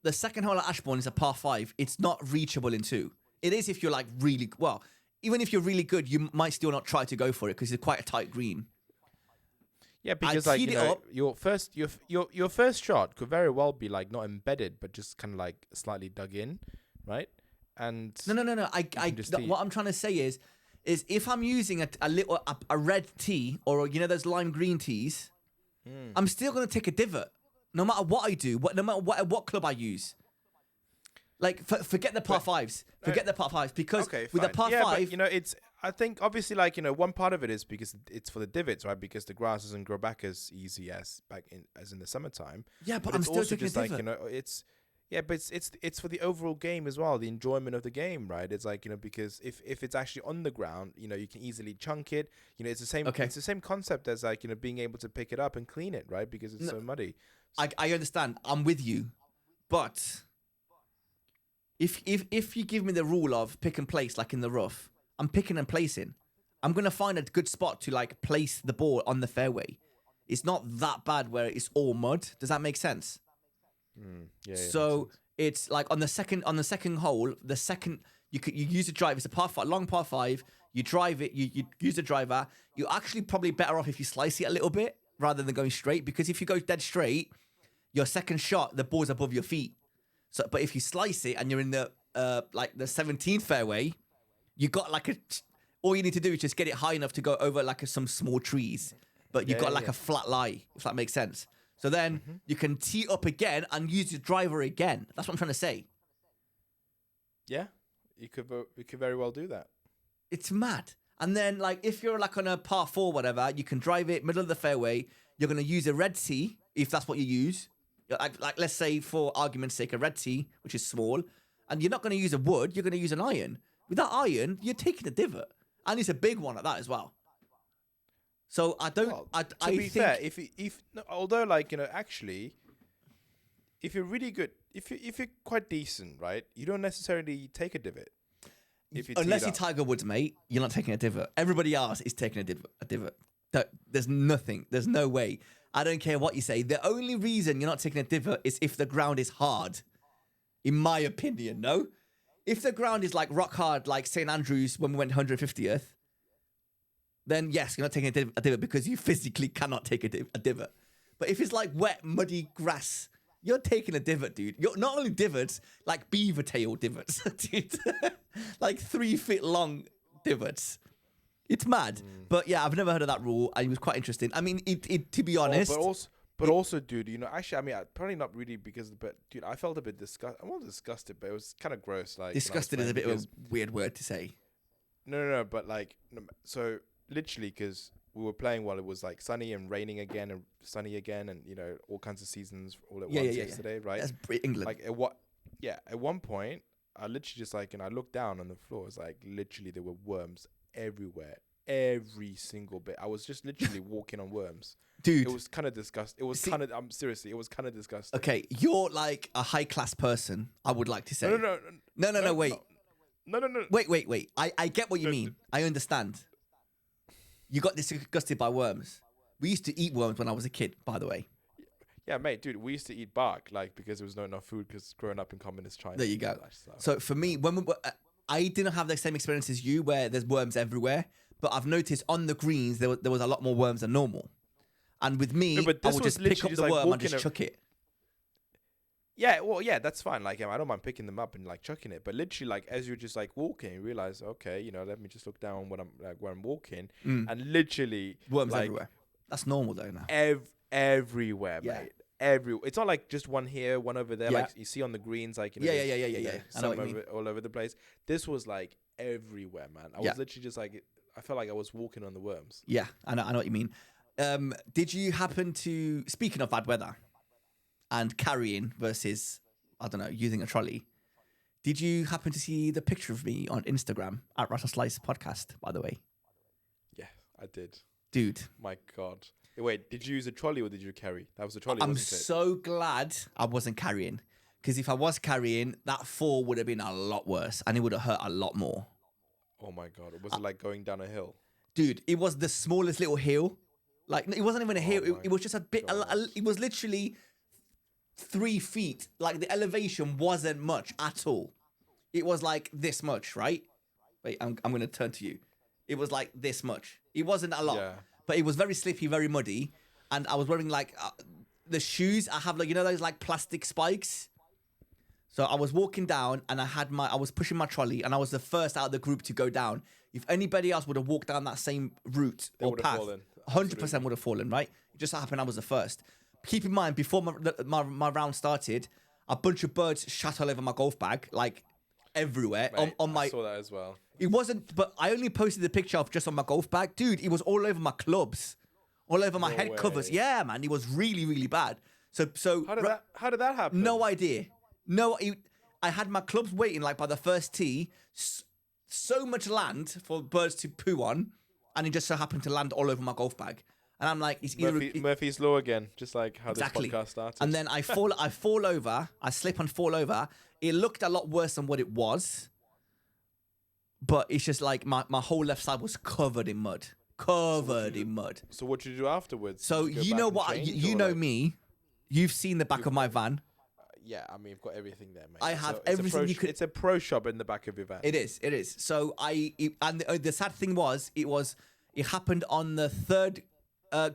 the second hole at Ashbourne is a par 5. It's not reachable in 2. It is if you're like really well. Even if you're really good, you might still not try to go for it because it's quite a tight green. Yeah, because like your first shot could very well be like not embedded, but just kind of like slightly dug in, right? And no. What I'm trying to say is if I'm using a red tee or those lime green tees, I'm still gonna take a divot, no matter what I do, no matter what club I use. Like forget the par 5s, forget the par 5s because with the par 5, but, it's. I think obviously like one part of it is because it's for the divots, right? Because the grass doesn't grow back as easy as in the summertime. Yeah, but I'm still also taking just a divot. like it's. Yeah, but it's for the overall game as well, the enjoyment of the game, right? It's like because if it's actually on the ground, you can easily chunk it. It's the same. Okay. It's the same concept as like being able to pick it up and clean it, right? Because it's so muddy. I understand. I'm with you, but if you give me the rule of pick and place like in the rough, I'm picking and placing. I'm gonna find a good spot to like place the ball on the fairway. It's not that bad where it's all mud. Does that make sense? Yeah. So it's like on the second hole, you use a drive. It's a long par 5. You drive it. You use a driver. You're actually probably better off if you slice it a little bit rather than going straight, because if you go dead straight, your second shot, the ball's above your feet. So, but if you slice it and you're in the like the 17th fairway, you got like all you need to do is just get it high enough to go over like some small trees, but you've got like a flat lie, if that makes sense. So then you can tee up again and use your driver again. That's what I'm trying to say. Yeah, you could very well do that. It's mad. And then like if you're like on a par 4, whatever, you can drive it middle of the fairway. You're gonna use a red tee if that's what you use. Like let's say for argument's sake, a red tee, which is small, and you're not gonna use a wood. You're gonna use an iron. With that iron, you're taking a divot, and it's a big one at that as well. So I don't. Well, I to be think, fair, although like actually, if you're really good, if you're quite decent, right, you don't necessarily take a divot. Unless you're Tiger Woods, mate, you're not taking a divot. Everybody else is taking a divot. There's nothing. There's no way. I don't care what you say. The only reason you're not taking a divot is if the ground is hard. In my opinion, no. If the ground is like rock hard, like St. Andrews when we went 150th, then yes, you're not taking a divot because you physically cannot take a divot. But if it's like wet, muddy grass, you're taking a divot, dude. You're not only divots, like beaver tail divots, dude. Like 3 feet long divots. It's mad. But yeah, I've never heard of that rule. And it was quite interesting. I mean, it to be honest. But also, dude, actually, I mean, probably not really but dude, I felt a bit disgusted. I wasn't disgusted, but it was kind of gross. Like disgusted is a bit of a weird word to say. No, but like, so literally, because we were playing while it was like sunny and raining again and sunny again, and all kinds of seasons all at once yesterday, right? That's England. Like at one point, I literally just like, I looked down on the floor. It's like literally there were worms everywhere, every single bit. I was just literally walking on worms. Dude, it was kind of disgusting. It was kind of. Seriously, it was kind of disgusting. Okay, you're like a high class person. I would like to say. No. Wait. No. Wait. I get what you mean. I understand. You got disgusted by worms. We used to eat worms when I was a kid, by the way. Yeah, mate, dude, we used to eat bark, like because there was not enough food. Because growing up in communist China. There you go. So for me, I didn't have the same experience as you, where there's worms everywhere. But I've noticed on the greens there was a lot more worms than normal. And with me, I would just pick up the worm and just chuck it. Yeah, well, yeah, that's fine. Like, I don't mind picking them up and like chucking it. But literally, like, as you're just like walking, you realize, okay, let me just look down when I'm like where I'm walking, and literally worms everywhere. That's normal though now. Everywhere, mate. everywhere. It's not like just one here, one over there. Yeah. Like you see on the greens, like you know, Yeah. there's, you know, I know some what you mean. all over the place. This was like everywhere, man. I was literally just like, I felt like I was walking on the worms. Yeah, I know what you mean. Did you happen to, speaking of bad weather and carrying versus, I don't know, using a trolley, did you happen to see the picture of me on Instagram at Russell Slice Podcast, by the way? Yeah, I did. Dude. My God. Wait, did you use a trolley or did you carry? That was a trolley, I'm wasn't it? so glad I wasn't carrying. Because if I was carrying, that fall would have been a lot worse and it would have hurt a lot more. Oh my God. Was it like going down a hill? Dude, it was the smallest little hill. Like, it wasn't even a hill. It was just a bit, it was literally 3 feet. Like, the elevation wasn't much at all. It was like this much, right? Wait, I'm going to turn to you. It was like this much. It wasn't a lot. Yeah. But it was very slippy, very muddy. And I was wearing like the shoes. I have like, you know, those like plastic spikes. So I was walking down and I was pushing my trolley and I was the first out of the group to go down. If anybody else would have walked down that same route or path, 100% would have fallen, right? It just happened I was the first. Keep in mind, before my round started, a bunch of birds shot all over my golf bag, like everywhere. Mate, on my, I saw that as well. It wasn't, but I only posted the picture of just on my golf bag. Dude, it was all over my clubs, all over my head covers. Yeah, man, it was really, really bad. So How did that happen? No idea. I had my clubs waiting like by the first tee. So much land for birds to poo on, and it just so happened to land all over my golf bag. And I'm like, it's Murphy's Law again, just like how this podcast started. And then I fall over, I slip and fall over. It looked a lot worse than what it was, but it's just like my whole left side was covered in mud. So what did you do afterwards? So you know what? You know me. You've seen the back of my van. Yeah, I mean, you've got everything there, mate. I have everything you could. It's a pro shop in the back of your van. It is. So the sad thing was, it happened on the third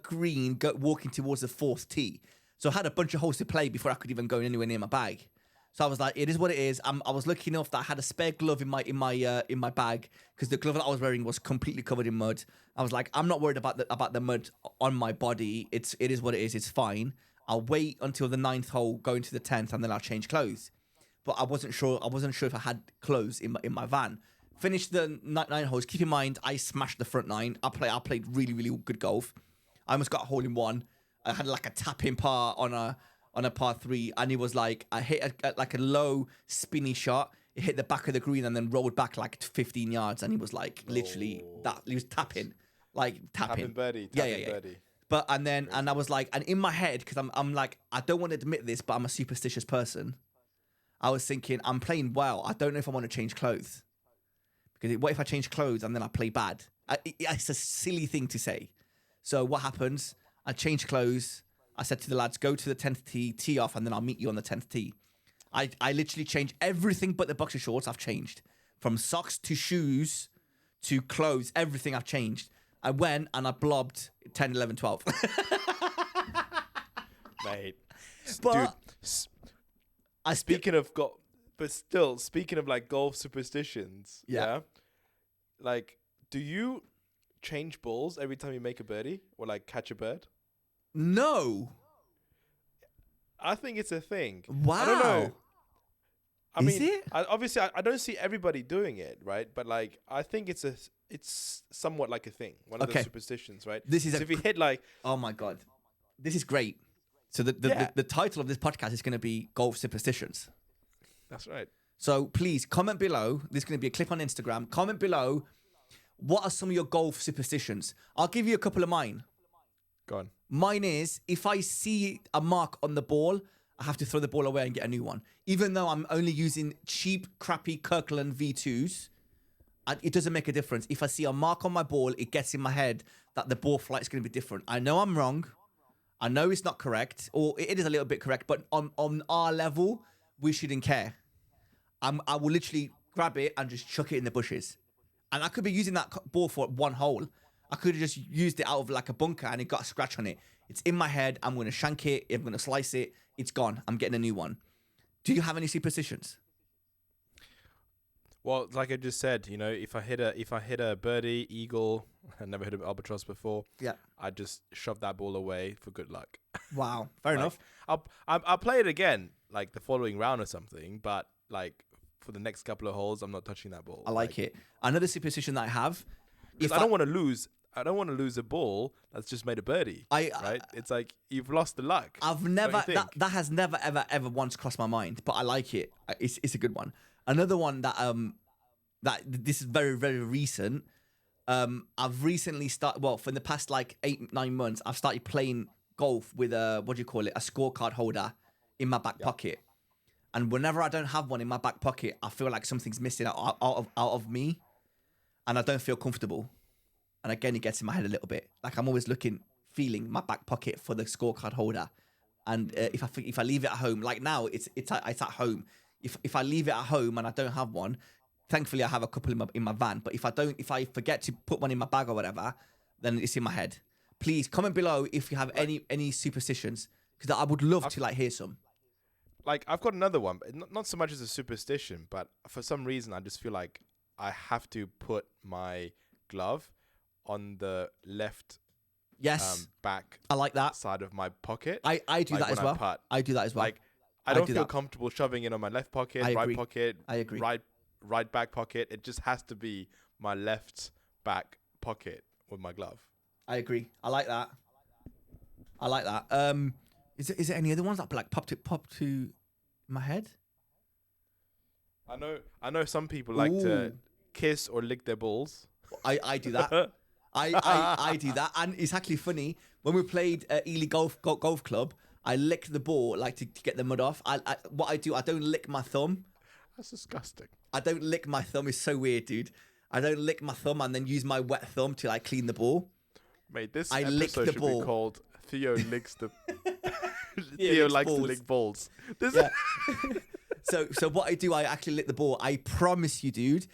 green, walking towards the fourth tee. So I had a bunch of holes to play before I could even go anywhere near my bag. So I was like, it is what it is. I was lucky enough that I had a spare glove in my bag because the glove that I was wearing was completely covered in mud. I was like, I'm not worried about the mud on my body. It is what it is. It's fine. I'll wait until the 9th hole, go into the 10th, and then I'll change clothes. But I wasn't sure if I had clothes in my van. Finished the 9 holes. Keep in mind, I smashed the front 9. I played really, really good golf. I almost got a hole in one. I had like a tap-in par on a par 3, and it was like I hit like a low spinny shot. It hit the back of the green and then rolled back like 15 yards, and he was like literally that. He was tapping. Tapping birdie. Birdie. But and I was like, and in my head, because I'm like, I don't want to admit this, but I'm a superstitious person. I was thinking, I'm playing well. I don't know if I want to change clothes. Because what if I change clothes and then I play bad? It's a silly thing to say. So what happens? I change clothes. I said to the lads, go to the 10th tee off, and then I'll meet you on the 10th tee. I literally changed everything but the boxer shorts. I've changed. From socks to shoes to clothes, everything I've changed. I went and I blobbed 10, 11, 12. Mate. But dude, speaking of like golf superstitions, yeah. Like, do you change balls every time you make a birdie or like catch a bird? No. I think it's a thing. Wow. I don't know. I Is mean, it? Obviously, I don't see everybody doing it, right? But like, I think it's somewhat like a thing. One of the superstitions, right? This is so if you hit like, oh my God, this is great. So the title of this podcast is going to be Golf Superstitions. That's right. So please comment below. There's going to be a clip on Instagram. Comment below. What are some of your golf superstitions? I'll give you a couple of mine. Go on. Mine is, if I see a mark on the ball, I have to throw the ball away and get a new one. Even though I'm only using cheap, crappy Kirkland V2s, it doesn't make a difference. If I see a mark on my ball, it gets in my head that the ball flight is going to be different. I know I'm wrong. I know it's not correct, or it is a little bit correct, but on our level, we shouldn't care. I will literally grab it and just chuck it in the bushes. And I could be using that ball for one hole. I could have just used it out of like a bunker and it got a scratch on it. It's in my head. I'm going to shank it. I'm going to slice it. It's gone. I'm getting a new one. Do you have any superstitions? Well, like I just said, you know, if I hit a birdie, eagle, I never hit an albatross before. Yeah. I just shove that ball away for good luck. Wow, fair enough. I'll play it again, like the following round or something. But like for the next couple of holes, I'm not touching that ball. I like it. Another superstition that I have, because I don't want to lose. I don't want to lose a ball that's just made a birdie. Right? It's like you've lost the luck. I've never that has never ever once crossed my mind, but I like it. It's a good one. Another one that that this is very very recent. I've recently started. Well, for the past like 8-9 months, I've started playing golf with a what do you call it? A scorecard holder in my back pocket. And whenever I don't have one in my back pocket, I feel like something's missing out of me, and I don't feel comfortable. And again, it gets in my head a little bit. Like I'm always feeling my back pocket for the scorecard holder. And if I leave it at home, like now it's at home. If I leave it at home and I don't have one, thankfully I have a couple in my van. But if I forget to put one in my bag or whatever, then it's in my head. Please comment below if you have any superstitions, because I would love to like hear some. Like I've got another one, not so much as a superstition, but for some reason I just feel like I have to put my glove on the left back I like that side of my pocket. I do that as well. I do that as well. Like I don't feel comfortable shoving it on my left pocket, right pocket, I agree. right back pocket. It just has to be my left back pocket with my glove. I agree. I like that. Is there any other ones that like popped to my head? I know some people like to kiss or lick their balls. I do that. I do that, and it's actually funny. When we played Ely Golf Club, I licked the ball like to get the mud off. What I do, I don't lick my thumb. That's disgusting. I don't lick my thumb. It's so weird, dude. I don't lick my thumb and then use my wet thumb to like clean the ball. Mate, this episode should be called Theo licks the. Theo likes to lick balls. So what I do, I actually lick the ball. I promise you, dude.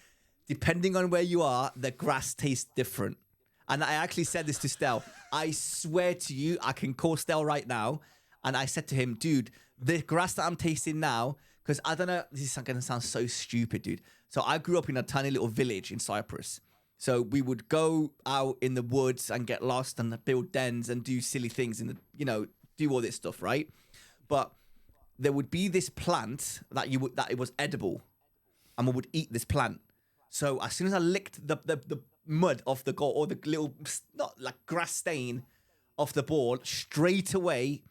Depending on where you are, the grass tastes different. And I actually said this to Stel. I swear to you, I can call Stel right now. And I said to him, dude, the grass that I'm tasting now, because I don't know, this is going to sound so stupid, dude. So I grew up in a tiny little village in Cyprus. So we would go out in the woods and get lost and build dens and do silly things and, do all this stuff, right? But there would be this plant that it was edible, and we would eat this plant. So as soon as I licked the mud off the goal, or the little, not like grass stain off the ball, straight away,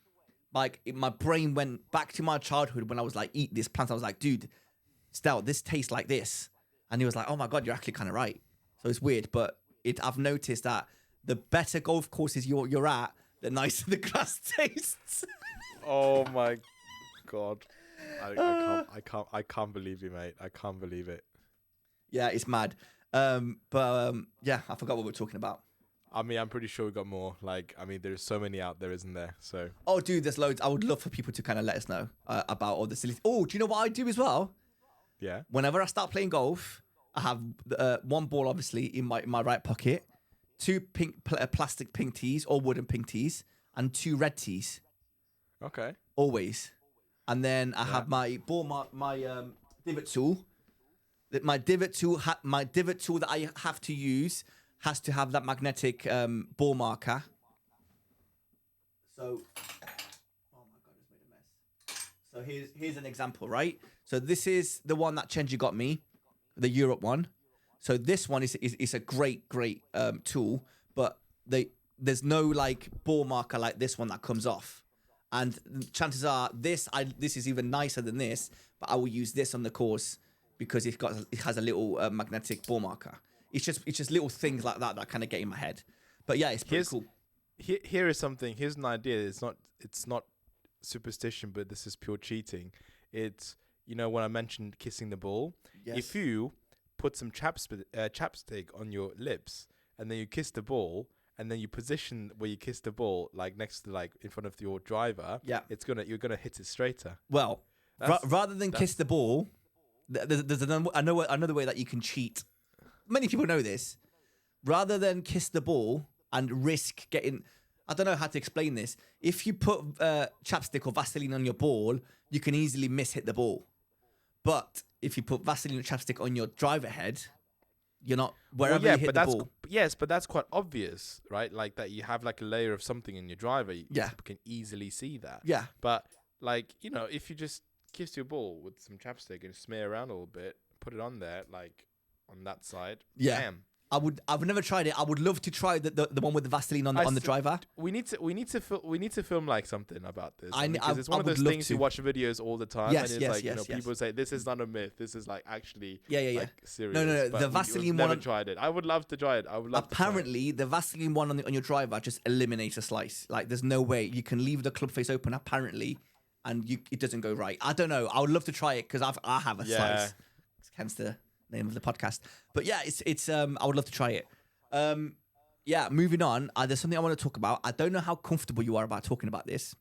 like my brain went back to my childhood when I was like, eat this plant. I was like, dude, Stel, this tastes like this. And he was like, oh my God, you're actually kind of right. So it's weird, but I've noticed that the better golf courses you're at, the nicer the grass tastes. Oh my God. I can't believe you, mate. I can't believe it. Yeah, it's mad. Yeah, I forgot what we were talking about. I mean, I'm pretty sure we got more. There's so many out there, isn't there? So. Oh, dude, there's loads. I would love for people to kind of let us know about all the silly. Oh, do you know what I do as well? Yeah. Whenever I start playing golf, I have one ball obviously in my right pocket, two plastic pink tees or wooden pink tees, and two red tees. Okay. Always, and then I have my ball, my divot tool. My divot tool that I have to use has to have that magnetic ball marker. So, oh my God, it's made a mess. So here's an example, right? So this is the one that Chenji got me, the Europe one. So this one is a great tool, but there's no like ball marker like this one that comes off. And chances are this is even nicer than this, but I will use this on the course because it has a little magnetic ball marker. It's just little things like that kind of get in my head. But yeah, it's pretty cool. Here is something. Here's an idea. It's not superstition, but this is pure cheating. It's when I mentioned kissing the ball. Yes. If you put some chapstick on your lips and then you kiss the ball, and then you position where you kiss the ball, like next to in front of your driver, you're gonna hit it straighter. Well, rather than kiss the ball, there's another way that you can cheat. Many people know this. Rather than kiss the ball and risk getting, I don't know how to explain this. If you put chapstick or Vaseline on your ball, you can easily hit the ball. But if you put Vaseline or chapstick on your driver head, you're not wherever you hit the ball. Yes, but that's quite obvious, right? Like that you have like a layer of something in your driver. Yeah. People can easily see that. Yeah. But like, you know, if you just kiss your ball with some chapstick and smear around a little bit, put it on there, like on that side. Yeah. Bam. I've never tried it. I would love to try the one with the Vaseline on the driver. We need to film like something about this because it's I one of would those love things to. you watch videos all the time, Yes, and it's yes, like yes, you know yes. people say this is not a myth, this is like actually Yeah. like serious. No. But The Vaseline we've never one. tried it. I would love to try it. I would love. Apparently, the Vaseline one on your driver just eliminates a slice. Like, there's no way you can leave the club face open. Apparently, and it doesn't go right. I don't know. I would love to try it because I have a slice. Hence the name of the podcast. But yeah, it's I would love to try it. Yeah, moving on. There's something I want to talk about. I don't know how comfortable you are about talking about this.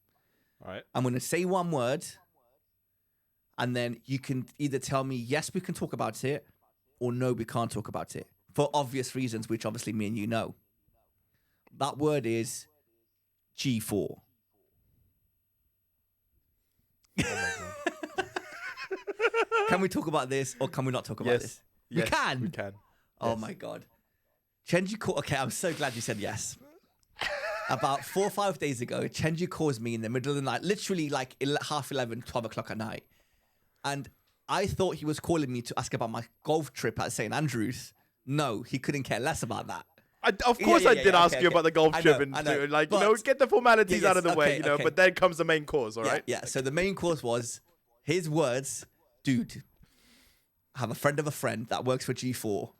All right. I'm going to say one word, and then you can either tell me, yes, we can talk about it, or no, we can't talk about it. For obvious reasons, which obviously me and you know. That word is G4. Oh my God. Can we talk about this, or can we not talk about this? Yes, We can? We can. Oh Yes. my God. Chenji called. Okay, I'm so glad you said yes. About 4 or 5 days ago, Chenji calls me in the middle of the night, literally like 11:30, 12 o'clock at night. And I thought he was calling me to ask about my golf trip at St. Andrews. No, he couldn't care less about that. Of course, I did ask you about the golf trip and I know, like but- get the formalities Yeah, out of the yes, way, okay, you know. okay. But then comes the main course, all right? Yeah. So the main course was his words, dude. I have a friend of a friend that works for G4,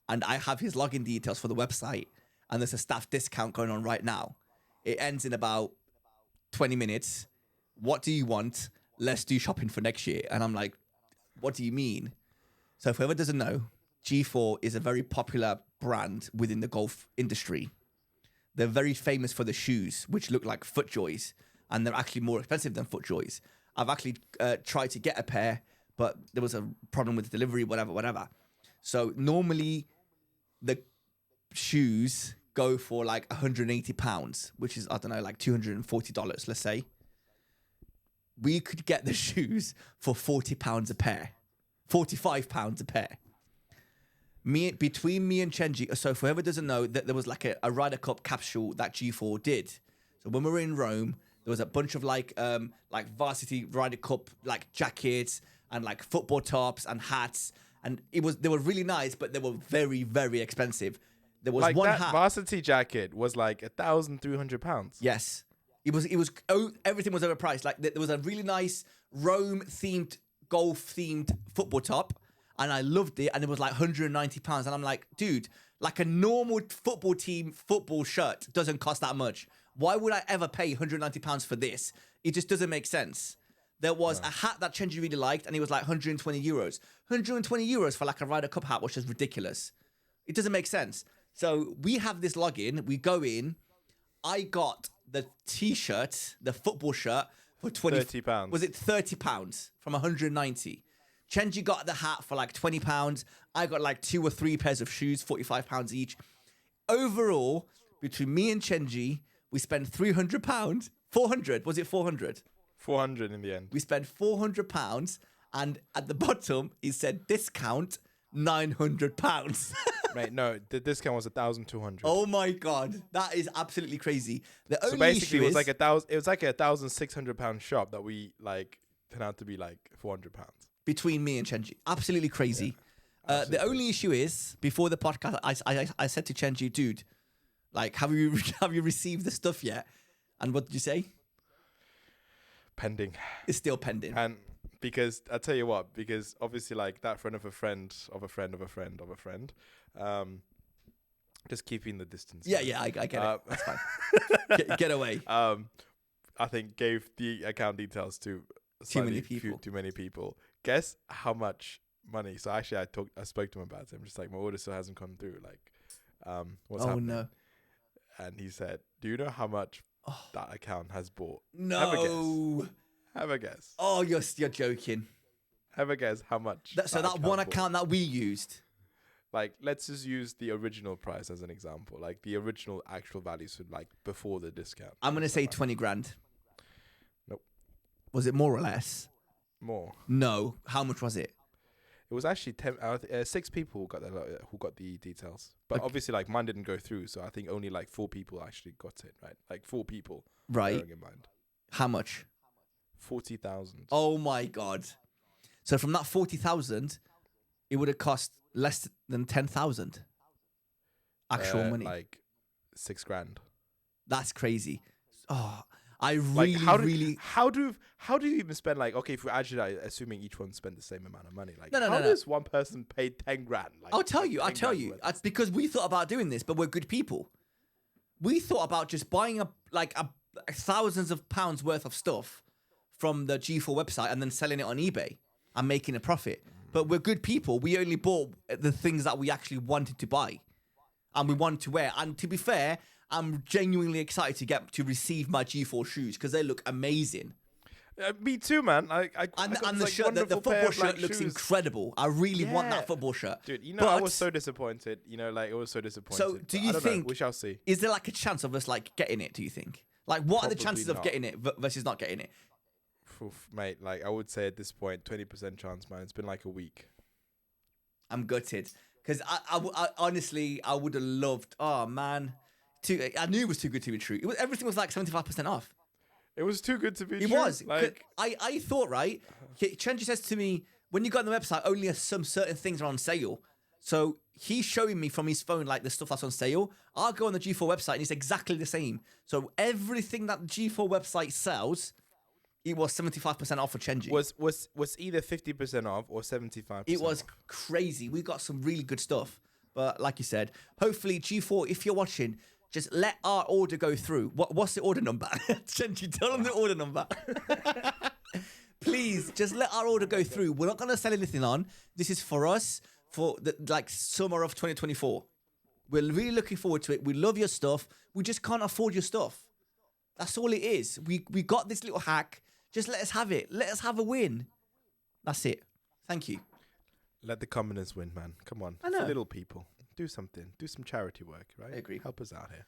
and I have his login details for the website, and there's a staff discount going on right now. It ends in about 20 minutes. What do you want? Let's do shopping for next year. And I'm like, what do you mean? So if whoever doesn't know, G4 is a very popular brand within the golf industry. They're very famous for the shoes, which look like FootJoys, and they're actually more expensive than FootJoys. I've actually tried to get a pair, but there was a problem with delivery, whatever. So normally the shoes go for like £180, which is, I don't know, like $240, let's say. We could get the shoes for £40 a pair, £45 a pair. Between me and Chenji, so for whoever doesn't know, that there was like a Ryder Cup capsule that G4 did. So when we were in Rome, there was a bunch of like varsity Ryder Cup like jackets and like football tops and hats, and they were really nice, but they were very, very expensive. There was Like one that hat. varsity jacket was like £1,300. Yes, it was. Everything was overpriced. Like there was a really nice Rome themed, golf themed football top, and I loved it. And it was like £190, and I'm like, dude, like a normal football team football shirt doesn't cost that much. Why would I ever pay £190 for this? It just doesn't make sense. There was a hat that Chenji really liked, and it was like €120. €120 for like a Ryder Cup hat, which is ridiculous. It doesn't make sense. So we have this login. We go in. I got the T-shirt, the football shirt, for £30. Was it £30 from 190? Chenji got the hat for like £20. I got like 2 or 3 pairs of shoes, £45 each. Overall, between me and Chenji, we spent £300. 400? Was it 400? 400 in the end. We spent £400, and at the bottom it said discount £900. Mate, no, the discount was 1,200. Oh my God, that is absolutely crazy. The So only basically, issue it was is, like a £1,600 shop that we like turned out to be like £400. between me and Chenji, absolutely crazy. Absolutely The only issue is, before the podcast, I said to Chenji, dude, like, have you received the stuff yet? And what did you say? Pending. It's still pending. And because I tell you what, because obviously like that friend of a friend of a friend of a friend of a friend, just keeping the distance. Yeah, I get it. That's fine. Get away. I think gave the account details to Too many people. Too many people. Guess how much money? So actually, I spoke to him about it. I'm just like, my order still hasn't come through. Like, what's happening? No. And he said, "Do you know how much that account has bought?" No. Have a guess. Oh, you're joking. Have a guess how much. So that one account that we used. Like, let's just use the original price as an example. Like the original actual value, so like before the discount. I'm gonna say 20 grand. Nope. Was it more or less? More. No. How much was it? It was actually 6 people who got the details, but Okay. obviously like mine didn't go through, so I think only like 4 people actually got it, right? Like 4 people, Right. bearing in mind How much? 40,000. Oh my God. So from that 40,000, it would have cost less than 10,000 actual money. Like 6 grand. That's crazy. Oh, I Like really, how do you even spend, like, okay, if we're actually like, assuming each one spent the same amount of money, like No. how does one person pay 10 grand? Like, I'll tell like you. 10 grand worth? It's because we thought about doing this, but we're good people. We thought about just buying thousands of pounds worth of stuff from the G4 website and then selling it on eBay and making a profit. But we're good people. We only bought the things that we actually wanted to buy and we wanted to wear. And to be fair, I'm genuinely excited to receive my G4 shoes because they look amazing. Me too, man. And the like, shirt, the wonderful pair football of black shirt looks shoes. incredible. I really want Yeah. that football shirt. Dude, you know, I was so disappointed. You know, like, I was so disappointed. So, do But you I don't know. think? We shall see. Is there like a chance of us like getting it? Do you think? Like, what are the Probably chances of not. getting it versus not getting it? Oof, mate, like I would say at this point, 20% chance, man. It's been like a week. I'm gutted because I honestly I would have loved. Oh man, I knew it was too good to be true. Everything was like 75% off. It was too good to be It true. was. Like, I thought, right? Chenji says to me, when you go on the website, only some certain things are on sale. So he's showing me from his phone like the stuff that's on sale. I'll go on the G4 website and it's exactly the same. So everything that the G4 website sells, it was 75% off for Chenji. was either 50% off or 75%. It was off. crazy. We got some really good stuff. But like you said, hopefully G4, if you're watching, just let our order go through. What's the order number? Chenji, tell them the order number. Please, just let our order go through. We're not going to sell anything on. This is for us for the summer of 2024. We're really looking forward to it. We love your stuff. We just can't afford your stuff. That's all it is. We got this little hack. Just let us have it. Let us have a win. That's it. Thank you. Let the commoners win, man. Come on. I know. For little people. Do something. Do some charity work, right? I agree. Help us out here.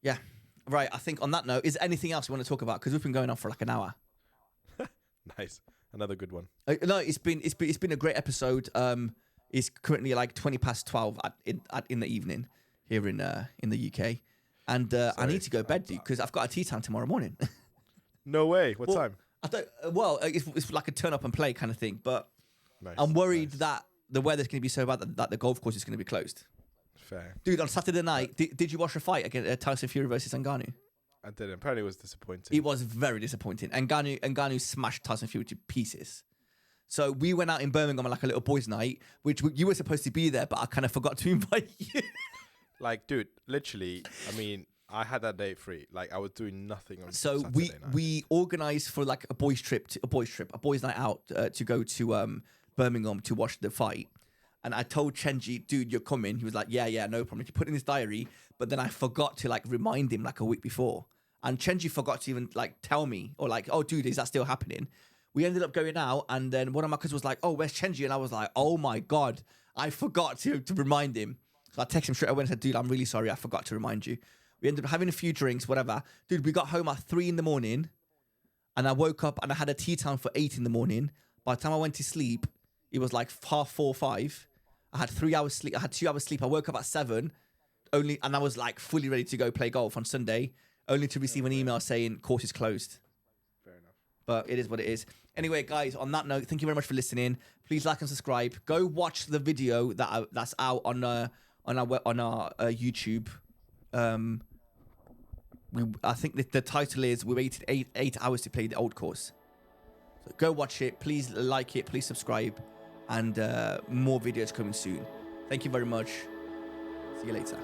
Yeah. Right. I think on that note, is there anything else you want to talk about? Because we've been going on for like an hour. Nice. Another good one. No, it's been a great episode. It's currently like 12 in the evening here in the UK, and I need to go to bed, dude, because I've got a tea time tomorrow morning. No way. What Well, time? I don't. Well, it's like a turn up and play kind of thing, but Nice. I'm worried nice. that the weather's going to be so bad that the golf course is going to be closed. Fair. Dude, on Saturday night, did you watch the fight against Tyson Fury versus Ngannou? I didn't. Apparently it was disappointing. It was very disappointing. Ngannou smashed Tyson Fury to pieces. So we went out in Birmingham on like a little boys' night, which you were supposed to be there, but I kind of forgot to invite you. Like, dude, literally, I mean, I had that day free. Like, I was doing nothing on So Saturday night. we organised for like a boys' night out to go to Birmingham to watch the fight. And I told Chenji, dude, you're coming. He was like, yeah, no problem. He put it in his diary, but then I forgot to like remind him like a week before. And Chenji forgot to even like tell me or like, oh, dude, is that still happening? We ended up going out, and then one of my cousins was like, oh, where's Chenji? And I was like, oh my God, I forgot to remind him. So I texted him straight away and said, dude, I'm really sorry. I forgot to remind you. We ended up having a few drinks, whatever. Dude, we got home at 3 a.m. and I woke up and I had a tea time for 8 a.m. By the time I went to sleep, it was like 4:30, 5. I had 3 hours sleep. I had 2 hours sleep. I woke up at 7 and I was like fully ready to go play golf on Sunday, only to receive an email saying course is closed. Fair enough. But it is what it is. Anyway, guys, on that note, thank you very much for listening. Please like and subscribe. Go watch the video that's out on our YouTube. I think the title is "We waited eight hours to play the old course." So go watch it. Please like it. Please subscribe, and more videos coming soon. Thank you very much. See you later.